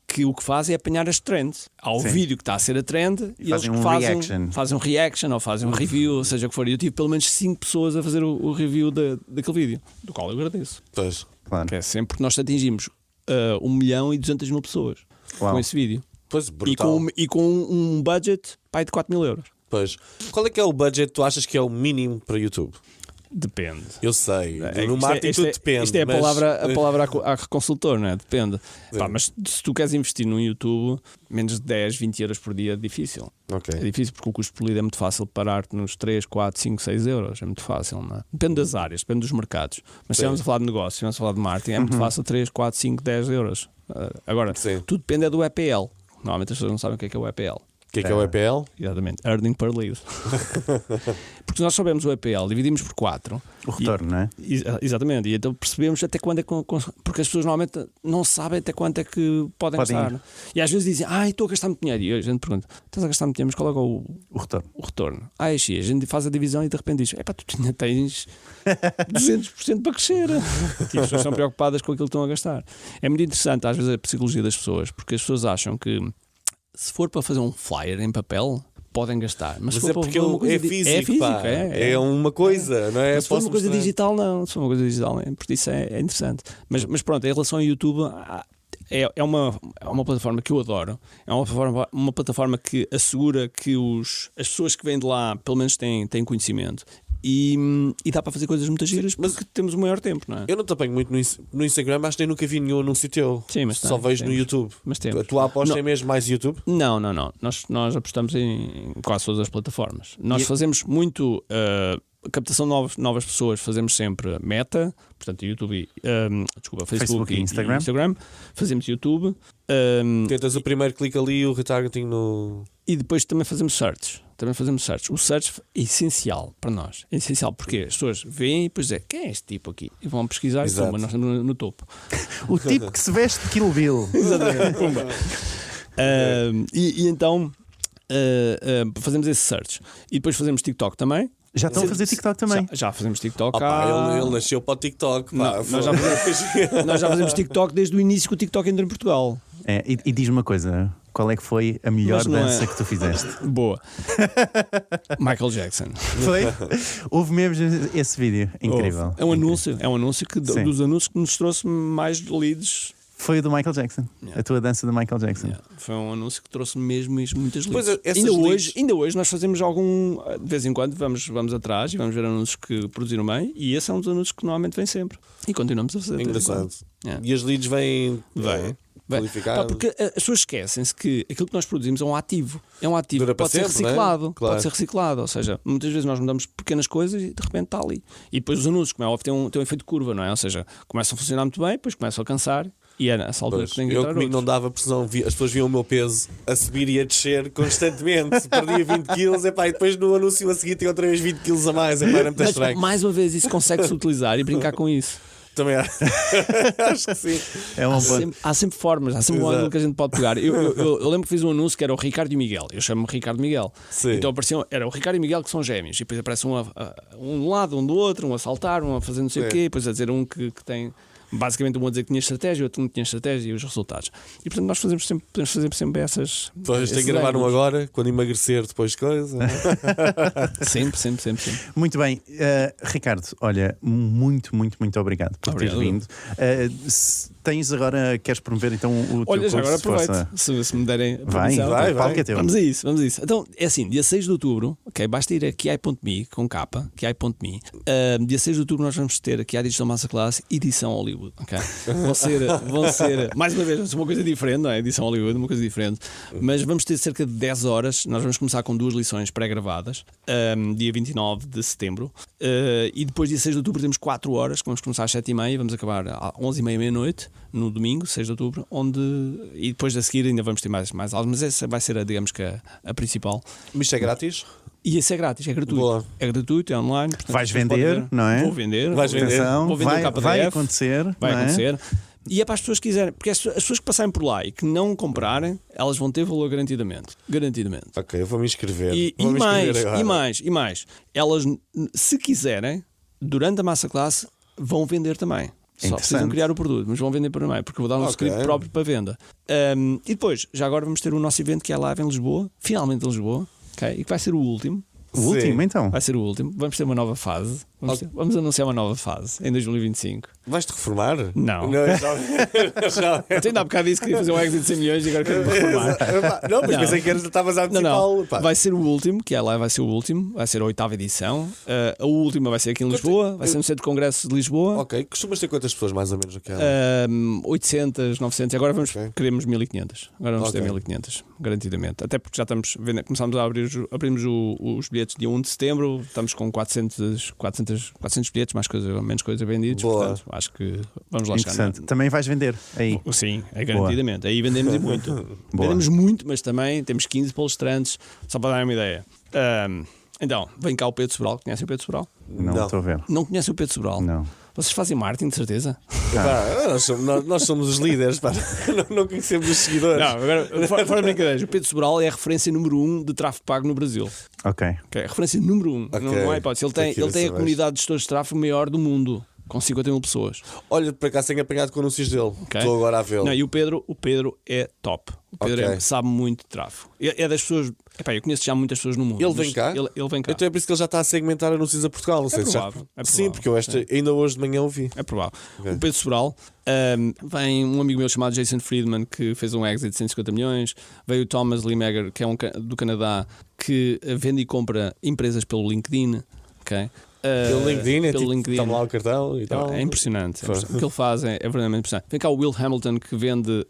E: Que o que fazem é apanhar as trends. Há o vídeo que está a ser a trend e eles fazem um reaction ou fazem um review, ou seja o que for. Eu tive pelo menos 5 pessoas a fazer o review daquele vídeo, do qual eu agradeço.
B: Pois.
E: Claro. Que é sempre que nós atingimos 1.200.000 pessoas com esse vídeo.
B: Pois, brutal.
E: E com um budget de 4.000 euros.
B: Pois. Qual é que é o budget que tu achas que é o mínimo para YouTube?
E: Depende.
B: Eu sei. No marketing tudo depende.
E: Isto é a palavra a consultor, não é? Depende. Pá, mas se tu queres investir no YouTube, menos de 10, 20 euros por dia é difícil.
B: Okay.
E: É difícil porque o custo por lead é muito fácil parar-te nos 3, 4, 5, 6 euros. É muito fácil, não é? Depende das áreas, depende dos mercados. Mas se vamos a falar de negócio, se vamos a falar de marketing, é muito fácil 3, 4, 5, 10 euros. Agora, tudo depende do EPL. Normalmente as pessoas não sabem o que é o EPL.
B: O que é o EPL?
E: Exatamente, Earning per Lead. Porque nós sabemos o EPL, dividimos por 4.
A: O retorno, não é?
E: Exatamente, e então percebemos até quando é que. Porque as pessoas normalmente não sabem até quanto é que podem gastar. E às vezes dizem, estou a gastar muito dinheiro. E a gente pergunta, estás a gastar muito dinheiro, mas qual é o retorno? O retorno. É X. A gente faz a divisão e de repente diz, tu ainda tens 200% para crescer. E as pessoas estão preocupadas com aquilo que estão a gastar. É muito interessante, às vezes, a psicologia das pessoas, porque as pessoas acham que se for para fazer um flyer em papel, podem gastar. Mas se for
B: porque
E: uma coisa
B: é físico,
E: é
B: uma coisa, não é?
E: Mas se for uma coisa digital, não. Se for uma coisa digital, por isso é interessante. Mas pronto, em relação ao YouTube, é uma plataforma que eu adoro. É uma plataforma que assegura que as pessoas que vêm de lá, pelo menos têm conhecimento. E dá para fazer coisas muito giras porque temos o maior tempo, não é?
B: Eu não te apanho muito no Instagram, acho que nem nunca vi nenhum anúncio teu.
E: Sim, mas
B: só vejo no YouTube.
E: Mas
B: A tua aposta é mesmo mais YouTube?
E: Não. Nós apostamos em quase todas as plataformas. Nós fazemos muito captação de novas pessoas, fazemos sempre Meta, portanto YouTube, Facebook e Instagram. Fazemos YouTube.
B: Tentas o primeiro clique ali e o retargeting no...
E: E depois também fazemos search. O search é essencial para nós. É essencial porque as pessoas veem e depois dizem, quem é este tipo aqui? E vão pesquisar e pumba, nós estamos no topo.
A: O tipo que se veste de Kill Bill.
E: Exatamente, pumba. E então fazemos esse search. E depois fazemos TikTok também.
A: Já estão a fazer TikTok também?
E: Já fazemos TikTok.
B: Ele nasceu para o TikTok.
E: Nós já fazemos TikTok desde o início que o TikTok entrou em Portugal.
A: E diz-me uma coisa, qual é que foi a melhor dança que tu fizeste?
E: Boa. Michael Jackson.
A: Foi? Houve mesmo esse vídeo, incrível.
E: É um anúncio que dos anúncios que nos trouxe mais leads.
A: Foi o do Michael Jackson, a tua dança do Michael Jackson.
E: Foi um anúncio que trouxe mesmo muitas leads. Ainda hoje nós fazemos de vez em quando vamos atrás e vamos ver anúncios que produziram bem, e esse é um dos anúncios que normalmente vem sempre. E continuamos a fazer.
B: Engraçado. E as leads vêm qualificadas.
E: Porque as pessoas esquecem-se que aquilo que nós produzimos é um ativo. É um ativo que pode ser reciclado. Né? Claro. Pode ser reciclado. Ou seja, muitas vezes nós mudamos pequenas coisas e de repente está ali. E depois os anúncios, como é óbvio, têm um efeito de curva, não é? Ou seja, começam a funcionar muito bem, depois começam a cansar. E é nessa altura que tem que entrar
B: comigo não dava, porque senão as pessoas viam o meu peso a subir e a descer constantemente. Perdia 20 quilos, e depois no anúncio a seguir tinha outra vez 20 quilos a mais. Era muito estranho.
E: Mais uma vez, isso consegue-se utilizar e brincar com isso.
B: Também acho que sim.
E: Há sempre formas, há sempre um ângulo que a gente pode pegar. Eu lembro que fiz um anúncio que era o Ricardo e o Miguel. Eu chamo-me Ricardo Miguel.
B: Sim.
E: Então era o Ricardo e o Miguel que são gêmeos. E depois aparece um de um lado, um do outro, um a saltar, um a fazer não sei o quê, depois a dizer um que tem. Basicamente, um a dizer que tinha estratégia, outro não tinha estratégia e os resultados. E portanto, nós podemos fazer sempre essas.
B: Depois tem que gravar um agora, quando emagrecer, depois coisa.
E: Sempre.
A: Muito bem, Ricardo, olha, muito obrigado por teres vindo. Tens agora, queres promover então o teu curso?
E: Olha, agora aproveito, se me derem a permissão.
B: Vai.
E: Vamos a isso. Então, é assim, dia 6 de outubro, ok, basta ir a kiai.me, com capa, kiai.me. Dia 6 de outubro nós vamos ter aqui a Digital Masterclass edição Hollywood, ok? Vão ser, mais uma vez, uma coisa diferente, não é? Edição Hollywood, uma coisa diferente. Mas vamos ter cerca de 10 horas, nós vamos começar com 2 lições pré-gravadas, dia 29 de setembro, e depois dia 6 de outubro temos 4 horas, que vamos começar às 7h30 e vamos acabar às 11h30, meia-noite, no domingo, 6 de outubro, e depois a seguir ainda vamos ter mais aulas, mas essa vai ser, digamos que a principal.
B: Mas isto é grátis?
E: E esse é grátis, é gratuito.
B: Boa.
E: É gratuito, é online. Portanto,
A: vais vender, não é?
E: Vou vender.
B: Vais vender.
E: Vou vender o KDF.
A: Vai acontecer.
E: Vai acontecer. E é para as pessoas que quiserem, porque as pessoas que passarem por lá e que não comprarem, elas vão ter valor garantidamente.
B: Ok, eu vou me inscrever.
E: E mais. Elas, se quiserem, durante a Masterclass, vão vender também. Só precisam criar o produto, mas vão vender primeiro, porque eu vou dar um script próprio para venda. E depois, já agora vamos ter o nosso evento que é live em Lisboa, finalmente em Lisboa, okay? E que vai ser o último.
A: O último, então?
E: Vai ser o último. Vamos ter uma nova fase. Vamos anunciar uma nova fase em 2025.
B: Vais-te reformar?
E: Não.
B: Já.
E: Eu ainda há bocado disse que queria fazer um exit de 100 milhões e agora quero me reformar.
B: Não, mas pensei que estavas a antecipá-lo.
E: Não. Vai ser o último, que é lá, vai ser o último, vai ser a 8ª edição. A última vai ser aqui em Lisboa, vai ser no Centro de Congressos de Lisboa.
B: Ok, costumas ter quantas pessoas mais ou menos aquela?
E: 800, 900, agora queremos 1500. Agora vamos ter
B: Ok.
E: 1500, garantidamente. Até porque já estamos, começámos a abrimos os bilhetes dia 1 de setembro, estamos com 400 bilhetes, mais coisa, menos coisa vendidos.
B: Boa.
E: Portanto, acho que vamos lá chegar.
A: Interessante. Também vais vender aí.
E: Sim, é garantidamente. Aí vendemos e muito.
A: Boa.
E: Vendemos muito, mas também temos 15 palestrantes, só para dar uma ideia. Então, vem cá o Pedro Sobral. Conhecem o Pedro Sobral?
A: Não estou a ver.
E: Não conhecem o Pedro Sobral?
A: Não.
E: Vocês fazem marketing, de certeza?
B: Nós somos os líderes, pá. Não conhecemos os seguidores.
E: Não, agora, fora brincadeiras, o Pedro Sobral é a referência número 1 de tráfego pago no Brasil.
A: Ok.
E: Okay? A referência número 1.
B: Ok.
E: Não há hipótese. Ele tem a comunidade de gestores de tráfego maior do mundo, com 50 mil pessoas.
B: Olha, para cá tenho apanhado com anúncios dele.
E: Okay?
B: Estou agora a vê-lo.
E: Não, e o Pedro é top. O Pedro
B: Ok.
E: sabe muito de tráfego. É das pessoas. Epá, eu conheço já muitas pessoas no mundo.
B: Ele vem cá?
E: Ele vem cá.
B: Então é por isso que ele já está a segmentar anúncios a Portugal. Não sei se já...
E: provável, é
B: Sim,
E: provável.
B: porque eu ainda hoje de manhã ouvi.
E: É provável.
B: Ok.
E: O Pedro Sobral, vem um amigo meu chamado Jason Friedman, que fez um exit de 150 milhões. Veio o Thomas Limeger, que é do Canadá, que vende e compra empresas pelo LinkedIn. Okay?
B: Pelo LinkedIn, é
E: pelo
B: tipo,
E: LinkedIn.
B: toma lá o cartão e tal.
E: É impressionante. O que ele faz é verdadeiramente impressionante. Vem cá o Will Hamilton, que vende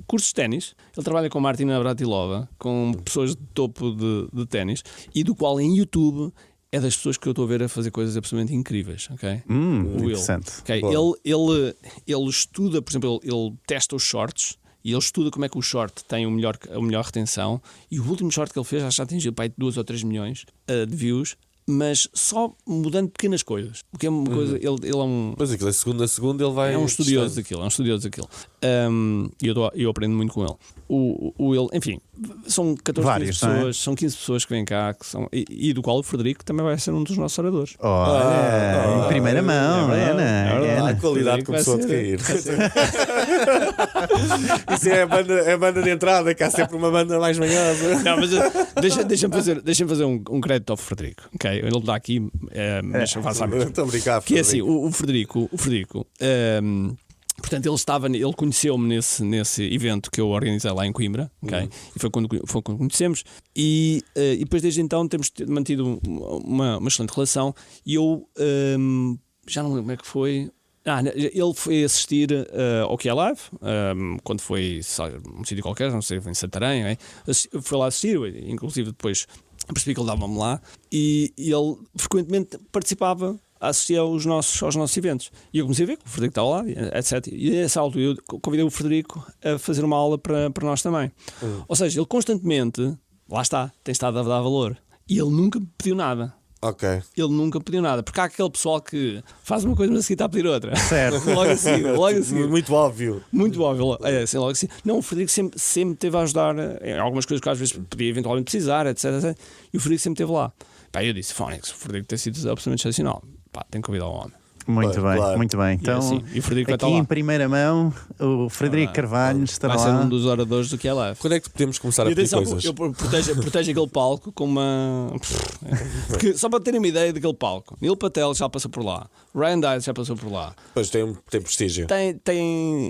E: cursos de ténis. Ele trabalha com Martina Navratilova, com pessoas de topo de ténis, e do qual em YouTube é das pessoas que eu estou a ver a fazer coisas absolutamente incríveis. Okay? O Will.
A: Interessante.
E: Okay? Ele estuda, por exemplo, ele testa os shorts. E ele estuda como é que o short tem a melhor retenção. E o último short que ele fez já atingiu 2 ou 3 milhões de views, mas só mudando pequenas coisas. Porque é uma coisa. Ele é um.
B: Mas aquilo é segunda a segunda, ele vai.
E: É um estudioso daquilo. E eu aprendo muito com ele. O Will, enfim, são 14
A: Vários,
E: 15 pessoas,
A: não é?
E: são 15 pessoas que vêm cá, que são, e do qual o Frederico também vai ser um dos nossos oradores.
A: Em primeira mão,
E: é verdade, é
A: Ana.
E: verdade.
B: A qualidade
E: Vai
B: começou a
E: ser-
B: decair. Isso é a banda de entrada, que há sempre uma banda mais manhosa.
E: Não, mas deixa-me fazer um crédito ao Frederico. Okay? Ele está aqui, mas faça a mesma.
B: Estou a brincar.
E: Que é assim, o Frederico, portanto, ele conheceu-me nesse evento que eu organizei lá em Coimbra, okay? E foi quando conhecemos, e depois desde então temos mantido uma excelente relação, e eu já não lembro como é que foi. Ele foi assistir ao que é live, quando foi um sítio qualquer, não sei, foi em Santarém, né? Foi lá assistir, inclusive depois percebi que ele dava-me lá, e ele frequentemente participava, assistia aos nossos eventos. E eu comecei a ver que o Frederico estava lá, etc. E nessa altura eu convidei o Frederico a fazer uma aula para nós também. Ou seja, ele constantemente, lá está, tem estado a dar valor. E ele nunca me pediu nada.
B: Ok.
E: Ele nunca pediu nada, porque há aquele pessoal que faz uma coisa, mas a seguir está a pedir outra.
A: Certo.
E: Logo assim.
B: Muito óbvio.
E: Muito óbvio. É, assim, logo assim. Não, o Frederico sempre teve a ajudar em algumas coisas que às vezes podia eventualmente precisar, etc. E o Frederico sempre esteve lá. Pá, eu disse, Fónix, o Frederico tem sido absolutamente excepcional. Pá, tem que convidar o homem.
A: Muito bem,
B: Claro.
A: muito bem. Então,
E: assim, e o Frederico vai
A: aqui
E: estar lá.
A: em primeira mão, o Frederico Carvalho estará
E: Vai ser
A: lá.
E: um dos oradores do que é live.
B: Quando é que podemos começar a
E: E
B: pedir
E: atenção,
B: coisas?
E: eu protejo aquele palco com uma. Porque, só para terem uma ideia daquele palco, Neil Patel já passou por lá, Ryan Dice já passou por lá.
B: Pois tem prestígio.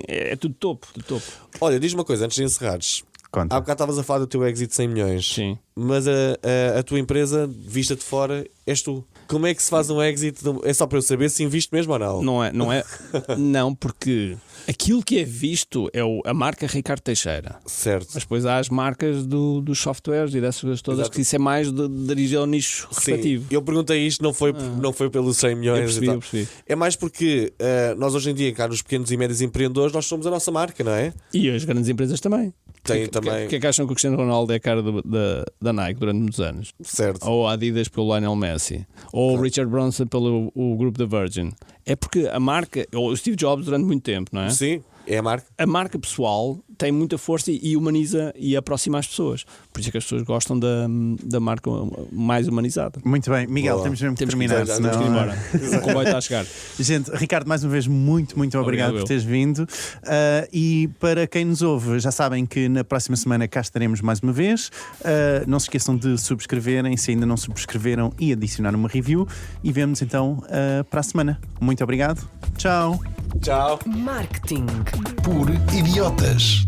E: É tudo topo,
B: Olha, diz uma coisa, antes de encerrares.
A: Conta.
B: Há bocado estavas a falar do teu exit de 100 milhões.
E: Sim.
B: Mas a tua empresa, vista de fora, és tu. Como é que se faz um exit? É só para eu saber se inviste mesmo ou não.
E: Não é. Não, porque aquilo que é visto é a marca Ricardo Teixeira.
B: Certo.
E: Mas depois há as marcas dos softwares e dessas coisas todas,
B: Exato.
E: que isso é mais dirigir ao nicho respectivo.
B: Sim, eu perguntei isto, não foi pelos 100 milhões.
E: Eu percebi.
B: É mais porque nós hoje em dia, cá nos pequenos e médios empreendedores, nós somos a nossa marca, não é?
E: E as grandes empresas também.
B: Tem também.
E: Porque é que acham que o Cristiano Ronaldo é a cara da Nike durante muitos anos?
B: Certo.
E: Ou a Adidas pelo Lionel Messi? Ou o Richard Branson pelo o grupo da Virgin? É porque a marca, ou o Steve Jobs durante muito tempo, não é?
B: Sim, é a marca.
E: A marca pessoal tem muita força e humaniza e aproxima as pessoas. Por isso é que as pessoas gostam da marca mais humanizada.
A: Muito bem, Miguel, temos mesmo que terminar.
E: Temos que ir embora. O comboio está a chegar.
A: Gente, Ricardo, mais uma vez, muito obrigado por teres vindo. E para quem nos ouve, já sabem que na próxima semana cá estaremos mais uma vez. Não se esqueçam de subscreverem, se ainda não subscreveram, e adicionar uma review. E vemos então para a semana. Muito obrigado. Tchau.
B: Tchau.
D: Por idiotas.